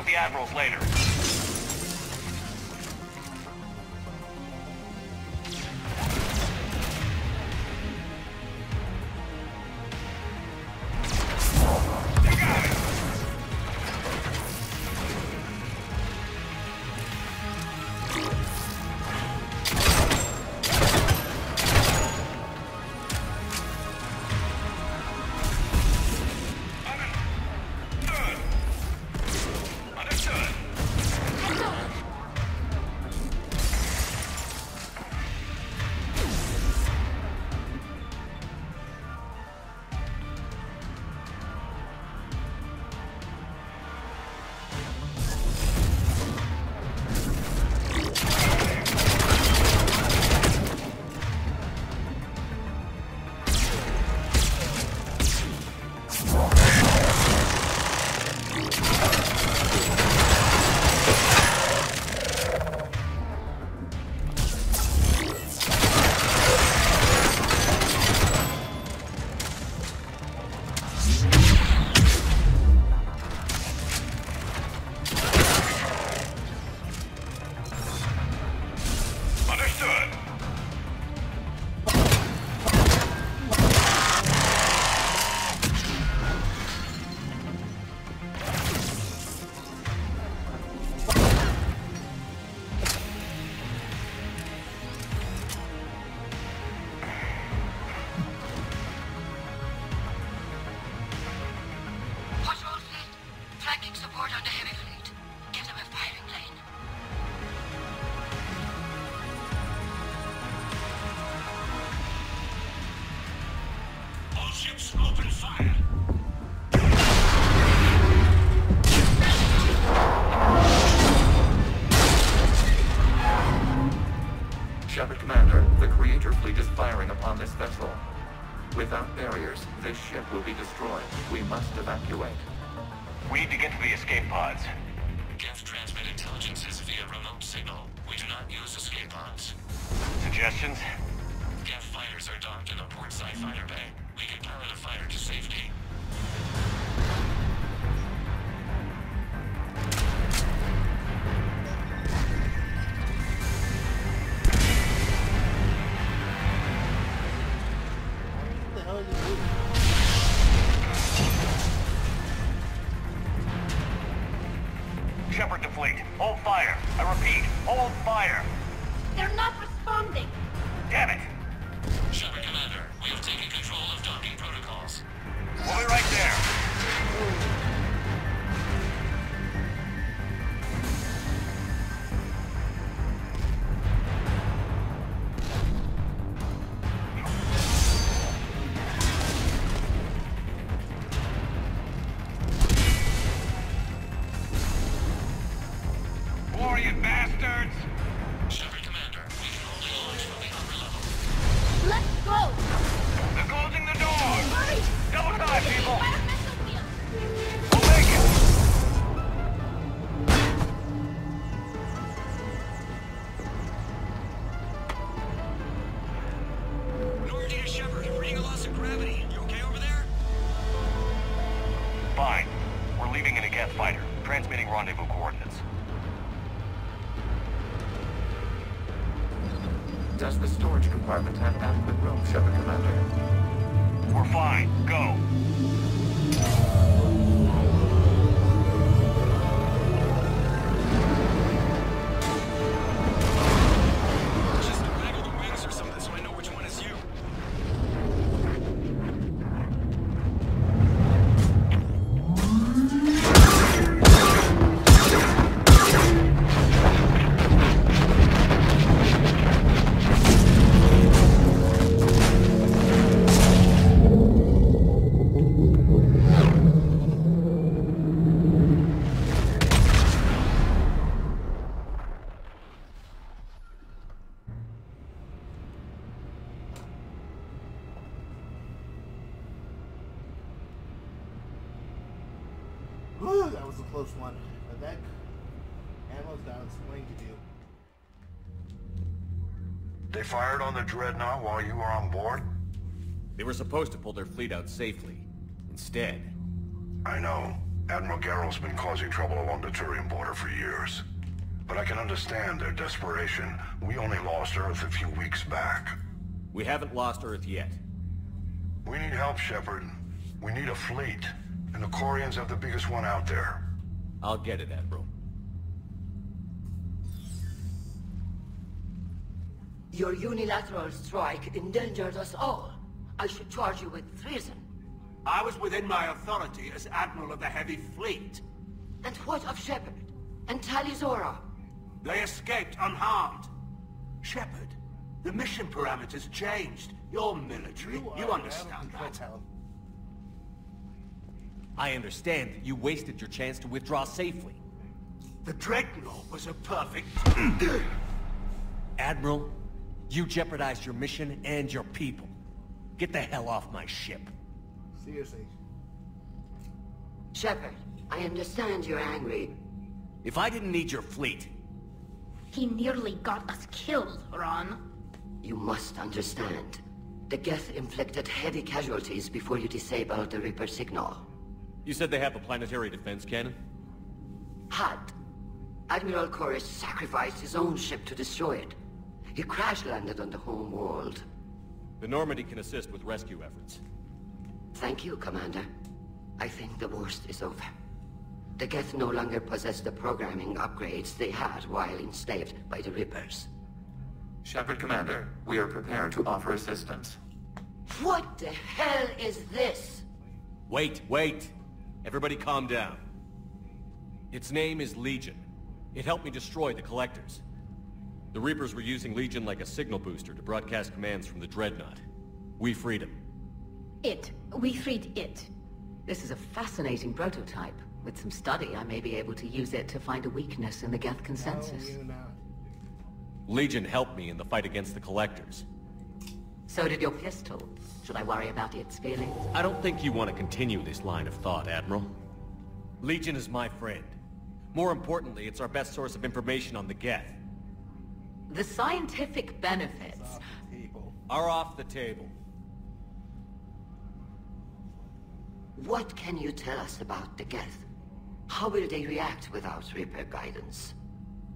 about the Admirals later. Shepard Commander, the Creator fleet is firing upon this vessel. Without barriers, this ship will be destroyed. We must evacuate. We need to get to the escape pods. Geth transmit intelligences via remote signal. We do not use escape pods. Suggestions? Geth fighters are docked in a portside fighter bay. We can pilot a fighter to safety. Shepard to fleet. Hold fire. I repeat, hold fire. They're not responding. Damn it. Shepard Commander, we have taken control of docking protocols. We'll be right there. Glorious bastards! Shepard Commander, we can only launch from the upper level. Let's go! They're closing the door! Hurry! Double time, people! Environmental field. We'll make it! Normandy to Shepard, reading a loss of gravity. You okay over there? Fine. We're leaving in a Geth fighter. Transmitting rendezvous coordinates. Does the storage compartment have adequate room, Shepard Commander? We're fine. Go. Just waggle the wings or something so I know which one is you. Whew, that was a close one. But that ammo's got explained to do. They fired on the Dreadnought while you were on board? They were supposed to pull their fleet out safely. Instead... I know. Admiral Geralt's been causing trouble along the Turian border for years. But I can understand their desperation. We only lost Earth a few weeks back. We haven't lost Earth yet. We need help, Shepard. We need a fleet. And the Quarians have the biggest one out there. I'll get it, Admiral. Your unilateral strike endangered us all. I should charge you with treason. I was within my authority as Admiral of the Heavy Fleet. And what of Shepard? And Tali'Zorah? They escaped unharmed. Shepard, the mission parameters changed. You're military. You understand that. I understand that you wasted your chance to withdraw safely. The Dreadnought was a perfect... Admiral, you jeopardized your mission and your people. Get the hell off my ship. Seriously. Shepard, I understand you're angry. If I didn't need your fleet... He nearly got us killed, Ron. You must understand. The Geth inflicted heavy casualties before you disabled the Reaper signal. You said they have a planetary defense cannon? Had. Admiral Koris sacrificed his own ship to destroy it. He crash-landed on the home world. The Normandy can assist with rescue efforts. Thank you, Commander. I think the worst is over. The Geth no longer possess the programming upgrades they had while enslaved by the Reapers. Shepard, Commander, we are prepared to offer assistance. What the hell is this? Wait. Everybody calm down. Its name is Legion. It helped me destroy the Collectors. The Reapers were using Legion like a signal booster to broadcast commands from the Dreadnought. We freed him. We freed it. This is a fascinating prototype. With some study, I may be able to use it to find a weakness in the Geth consensus. Legion helped me in the fight against the Collectors. So did your pistol. Should I worry about its feelings? I don't think you want to continue this line of thought, Admiral. Legion is my friend. More importantly, it's our best source of information on the Geth. The scientific benefits are off the table. What can you tell us about the Geth? How will they react without Reaper guidance?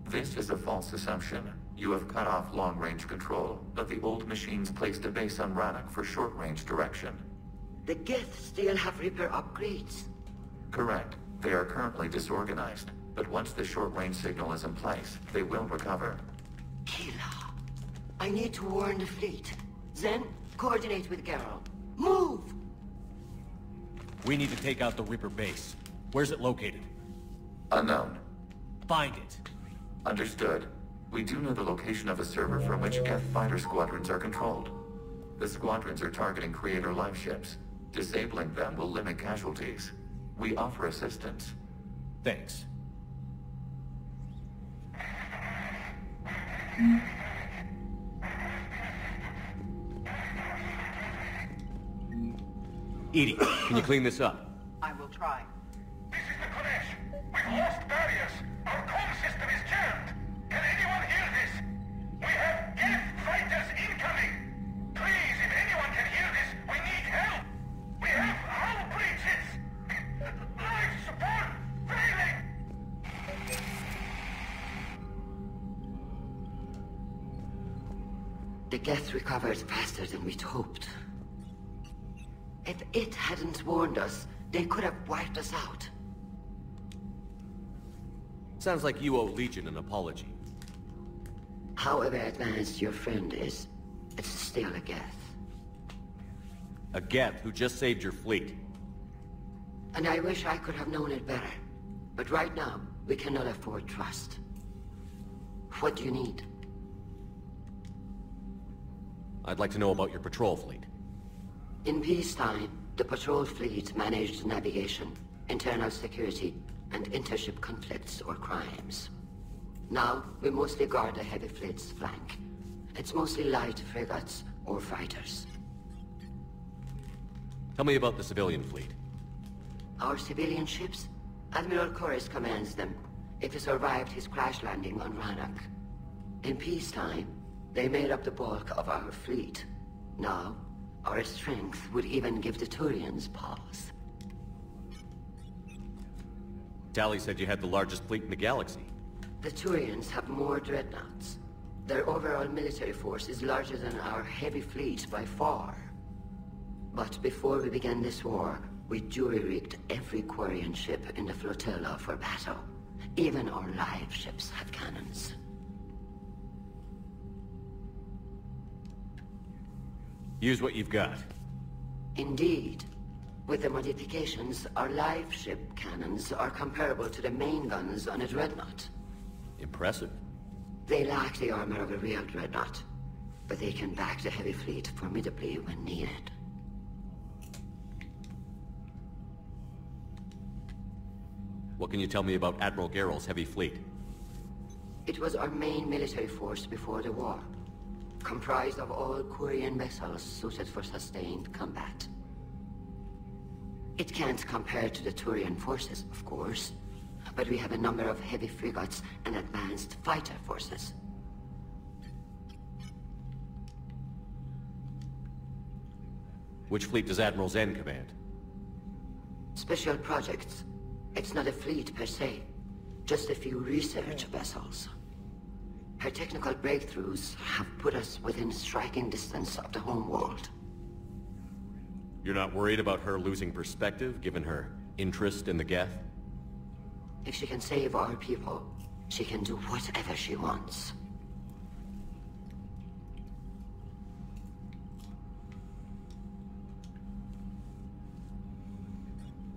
This is a false assumption. You have cut off long-range control, but the old machines placed a base on Rannoch for short-range direction. The Geth still have Reaper upgrades? Correct. They are currently disorganized, but once the short-range signal is in place, they will recover. Kila, I need to warn the fleet. Then, coordinate with Geralt. Move! We need to take out the Reaper base. Where's it located? Unknown. Find it. Understood. We do know the location of a server from which Geth fighter squadrons are controlled. The squadrons are targeting Creator live ships. Disabling them will limit casualties. We offer assistance. Thanks. EDI, can you clean this up? I will try. This is the Kodesh. We've lost barriers. Our comm system is jammed. Can anyone hear this? We have Geth fighters incoming. Please, if anyone can hear this, we need help. We have hull breaches. Life support failing. The Geth recovered faster than we'd hoped. If it hadn't warned us, they could have wiped us out. Sounds like you owe Legion an apology. However advanced your friend is, it's still a Geth. A Geth who just saved your fleet. And I wish I could have known it better. But right now, we cannot afford trust. What do you need? I'd like to know about your patrol fleet. In peacetime, the patrol fleet managed navigation, internal security, and intership conflicts or crimes. Now, we mostly guard the heavy fleet's flank. It's mostly light frigates or fighters. Tell me about the civilian fleet. Our civilian ships? Admiral Koris commands them. If he survived his crash landing on Rannoch. In peacetime, they made up the bulk of our fleet. Now, our strength would even give the Turians pause. Tali said you had the largest fleet in the galaxy. The Turians have more dreadnoughts. Their overall military force is larger than our heavy fleet by far. But before we began this war, we jury-rigged every Quarian ship in the flotilla for battle. Even our live ships have cannons. Use what you've got. Indeed. With the modifications, our live ship cannons are comparable to the main guns on a dreadnought. Impressive. They lack the armor of a real dreadnought, but they can back the heavy fleet formidably when needed. What can you tell me about Admiral Geral's heavy fleet? It was our main military force before the war, comprised of all Quarian vessels suited for sustained combat. It can't compare to the Turian forces, of course, but we have a number of heavy frigates and advanced fighter forces. Which fleet does Admiral Zen command? Special projects. It's not a fleet per se, just a few research vessels. Her technical breakthroughs have put us within striking distance of the homeworld. You're not worried about her losing perspective, given her interest in the Geth? If she can save our people, she can do whatever she wants.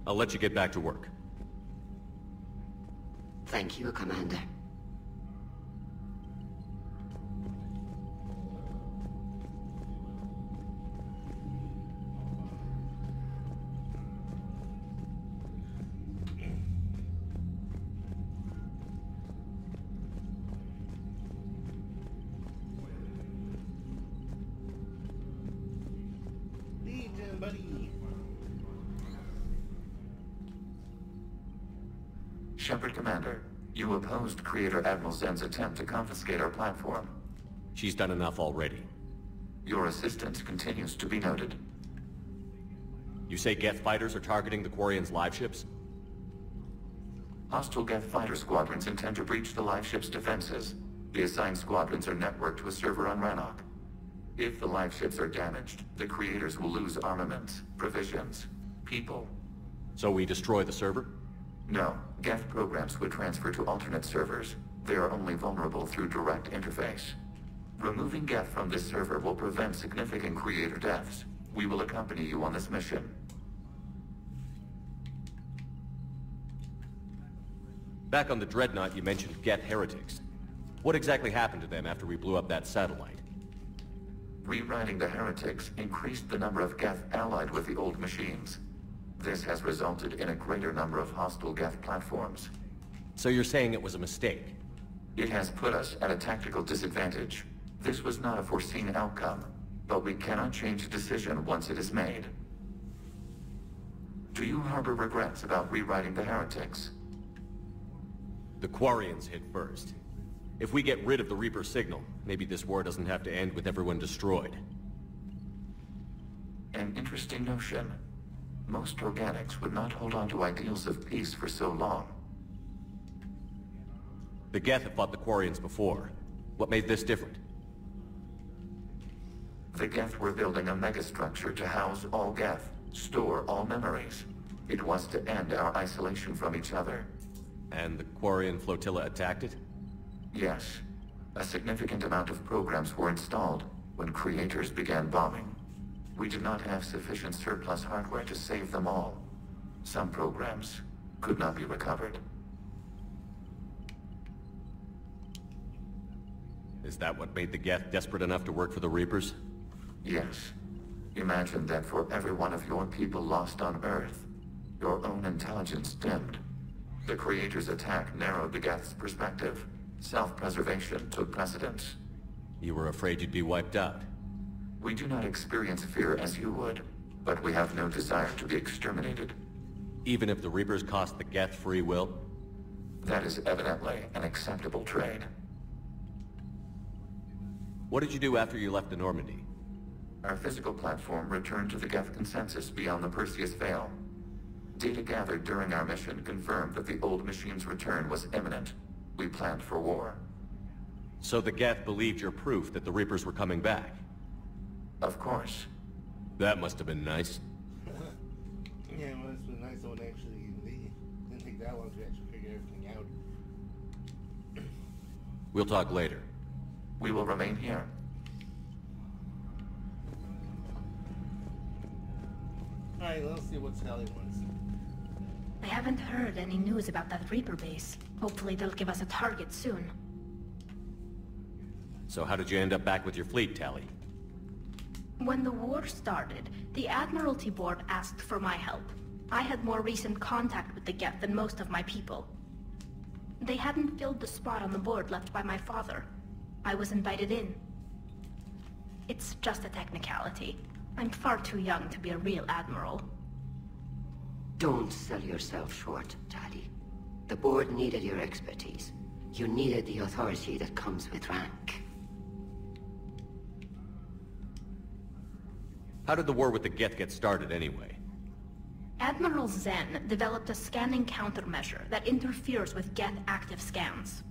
I'll let you get back to work. Thank you, Commander. Legion, buddy. Shepard Commander, you opposed Creator Admiral Zen's attempt to confiscate our platform. She's done enough already. Your assistance continues to be noted. You say Geth fighters are targeting the Quarians' live ships? Hostile Geth fighter squadrons intend to breach the live ship's defenses. The assigned squadrons are networked to a server on Rannoch. If the live ships are damaged, the Creators will lose armaments, provisions, people. So we destroy the server? No, Geth programs would transfer to alternate servers. They are only vulnerable through direct interface. Removing Geth from this server will prevent significant Creator deaths. We will accompany you on this mission. Back on the Dreadnought, you mentioned Geth heretics. What exactly happened to them after we blew up that satellite? Rewriting the heretics increased the number of Geth allied with the old machines. This has resulted in a greater number of hostile Geth platforms. So you're saying it was a mistake? It has put us at a tactical disadvantage. This was not a foreseen outcome, but we cannot change a decision once it is made. Do you harbor regrets about rewriting the heretics? The Quarians hit first. If we get rid of the Reaper signal, maybe this war doesn't have to end with everyone destroyed. An interesting notion. Most organics would not hold on to ideals of peace for so long. The Geth have fought the Quarians before. What made this different? The Geth were building a megastructure to house all Geth, store all memories. It was to end our isolation from each other. And the Quarian flotilla attacked it? Yes. A significant amount of programs were installed when Creators began bombing. We did not have sufficient surplus hardware to save them all. Some programs could not be recovered. Is that what made the Geth desperate enough to work for the Reapers? Yes. Imagine that for every one of your people lost on Earth, your own intelligence dimmed. The Creators' attack narrowed the Geth's perspective. Self-preservation took precedence. You were afraid you'd be wiped out. We do not experience fear as you would, but we have no desire to be exterminated. Even if the Reapers cost the Geth free will? That is evidently an acceptable trade. What did you do after you left the Normandy? Our physical platform returned to the Geth consensus beyond the Perseus Veil. Data gathered during our mission confirmed that the old machine's return was imminent. We planned for war. So the Geth believed your proof that the Reapers were coming back? Of course. That must have been nice. Yeah, it must have been nice when they actually leave. Didn't take that long to actually figure everything out. We'll talk later. We will remain here. Alright, let's see what Tali wants. I haven't heard any news about that Reaper base. Hopefully they'll give us a target soon. So how did you end up back with your fleet, Tali? When the war started, the Admiralty Board asked for my help. I had more recent contact with the Geth than most of my people. They hadn't filled the spot on the board left by my father. I was invited in. It's just a technicality. I'm far too young to be a real admiral. Don't sell yourself short, Tali. The board needed your expertise. You needed the authority that comes with rank. How did the war with the Geth get started anyway? Admiral Zen developed a scanning countermeasure that interferes with Geth active scans.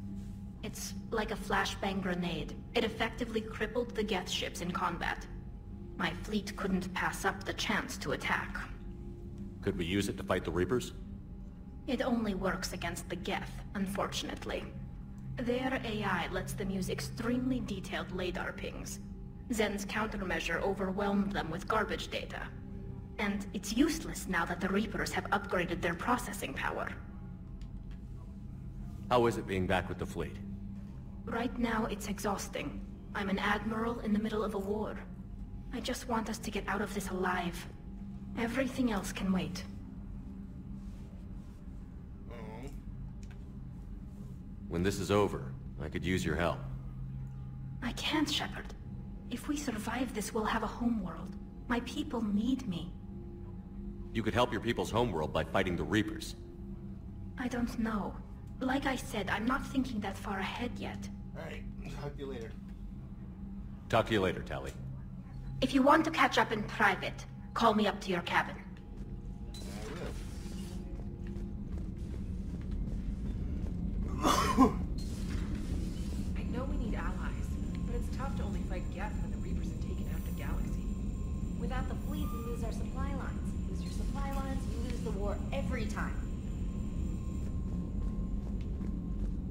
It's like a flashbang grenade. It effectively crippled the Geth ships in combat. My fleet couldn't pass up the chance to attack. Could we use it to fight the Reapers? It only works against the Geth, unfortunately. Their AI lets them use extremely detailed LADAR pings. Zen's countermeasure overwhelmed them with garbage data. And it's useless now that the Reapers have upgraded their processing power. How is it being back with the fleet? Right now, it's exhausting. I'm an admiral in the middle of a war. I just want us to get out of this alive. Everything else can wait. When this is over, I could use your help. I can't, Shepard. If we survive this, we'll have a homeworld. My people need me. You could help your people's homeworld by fighting the Reapers. I don't know. Like I said, I'm not thinking that far ahead yet. Alright, talk to you later. Talk to you later, Tali. If you want to catch up in private, call me up to your cabin. I know we need allies, but it's tough to only fight Geth when the Reapers have taken out the galaxy. Without the fleet, we lose our supply lines. Lose your supply lines, you lose the war every time.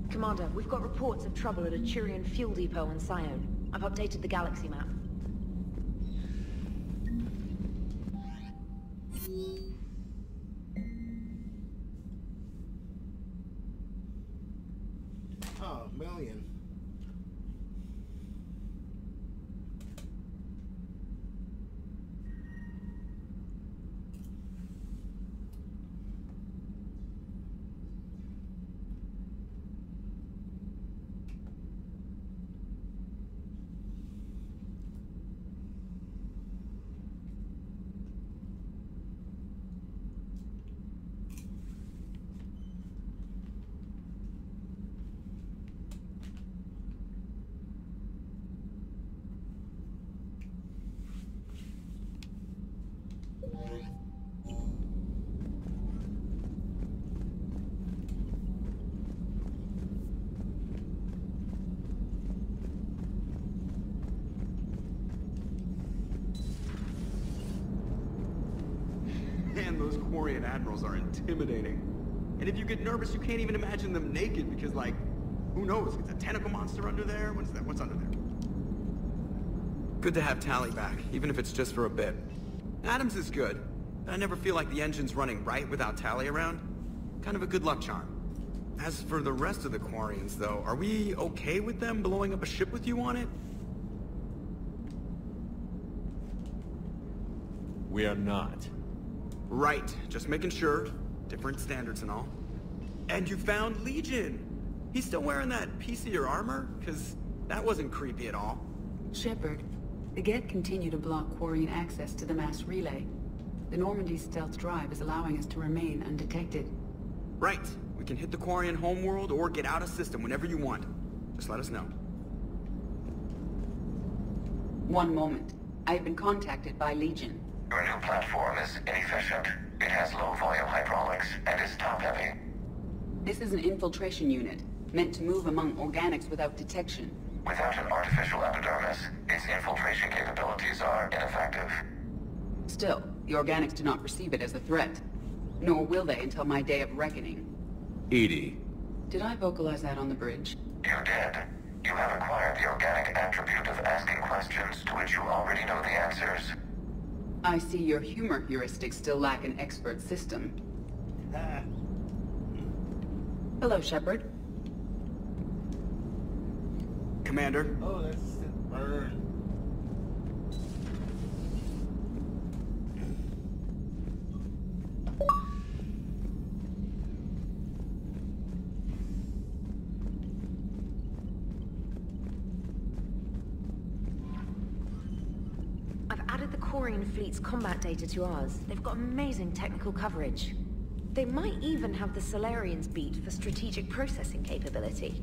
Commander, we've got reports of trouble at a Turian fuel depot in Sion. I've updated the galaxy map. Oh, million. Man, those Quarian admirals are intimidating. And if you get nervous, you can't even imagine them naked because, like, who knows? It's a tentacle monster under there? What's that? What's under there? Good to have Tali back, even if it's just for a bit. Adams is good, but I never feel like the engine's running right without Tali around. Kind of a good luck charm. As for the rest of the Quarians, though, are we okay with them blowing up a ship with you on it? We are not. Right, just making sure. Different standards and all. And you found Legion! He's still wearing that piece of your armor? Because that wasn't creepy at all. Shepard, the Geth continue to block Quarian access to the mass relay. The Normandy stealth drive is allowing us to remain undetected. Right. We can hit the Quarian homeworld or get out of system whenever you want. Just let us know. One moment. I've been contacted by Legion. Your new platform is inefficient. It has low-volume hydraulics and is top-heavy. This is an infiltration unit, meant to move among organics without detection. Without an artificial epidermis, its infiltration capabilities are ineffective. Still, the organics do not perceive it as a threat. Nor will they until my day of reckoning. EDI. Did I vocalize that on the bridge? You did. You have acquired the organic attribute of asking questions to which you already know the answers. I see your humor heuristics still lack an expert system. Hello, Shepard. Commander. Oh, that's it. Burn. I've added the Quarian fleet's combat data to ours. They've got amazing technical coverage. They might even have the Solarians beat for strategic processing capability.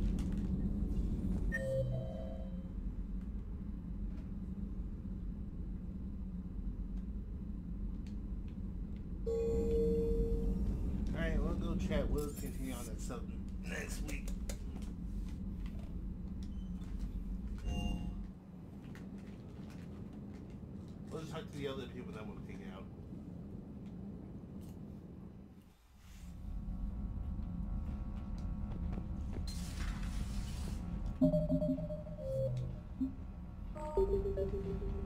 Alright, we'll go chat. We'll continue on that stuff next week. We'll just talk to the other people that want to take it out.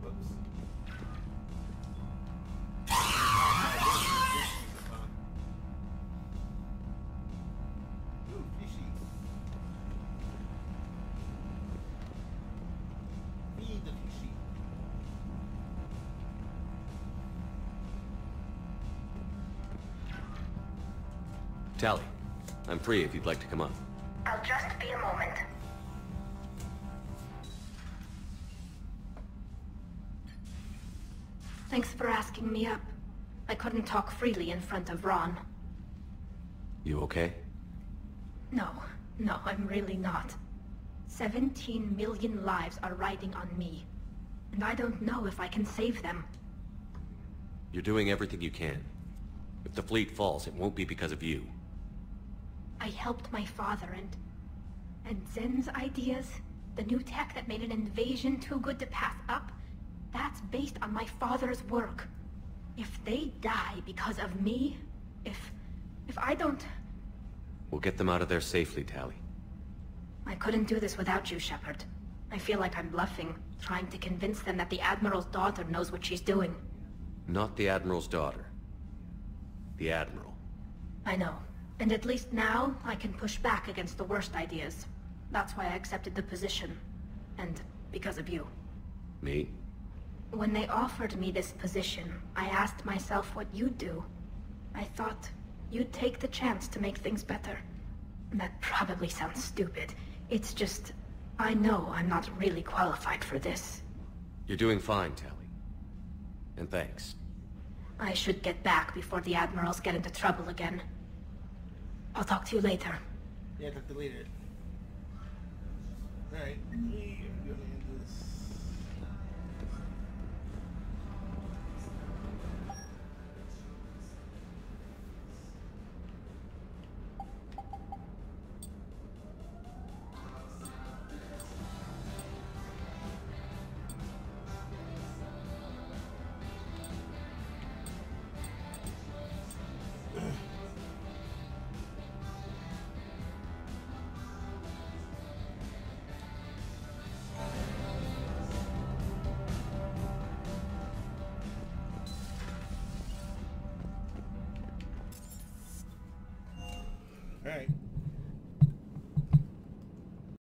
Whoops. Ooh, fishy. Feed the fishy. Tali, I'm free if you'd like to come up. I'll just be a moment. Thanks for asking me up. I couldn't talk freely in front of Ron. You okay? No, I'm really not. 17 million lives are riding on me. And I don't know if I can save them. You're doing everything you can. If the fleet falls, it won't be because of you. I helped my father and Zen's ideas, the new tech that made an invasion too good to pass up, that's based on my father's work. If they die because of me, if I don't... We'll get them out of there safely, Tali. I couldn't do this without you, Shepard. I feel like I'm bluffing, trying to convince them that the Admiral's daughter knows what she's doing. Not the Admiral's daughter. The Admiral. I know. And at least now, I can push back against the worst ideas. That's why I accepted the position. And because of you. Me? When they offered me this position, I asked myself what you'd do. I thought you'd take the chance to make things better. That probably sounds stupid. It's just, I know I'm not really qualified for this. You're doing fine, Tali. And thanks. I should get back before the Admirals get into trouble again. I'll talk to you later. Yeah, talk to you later. Alright.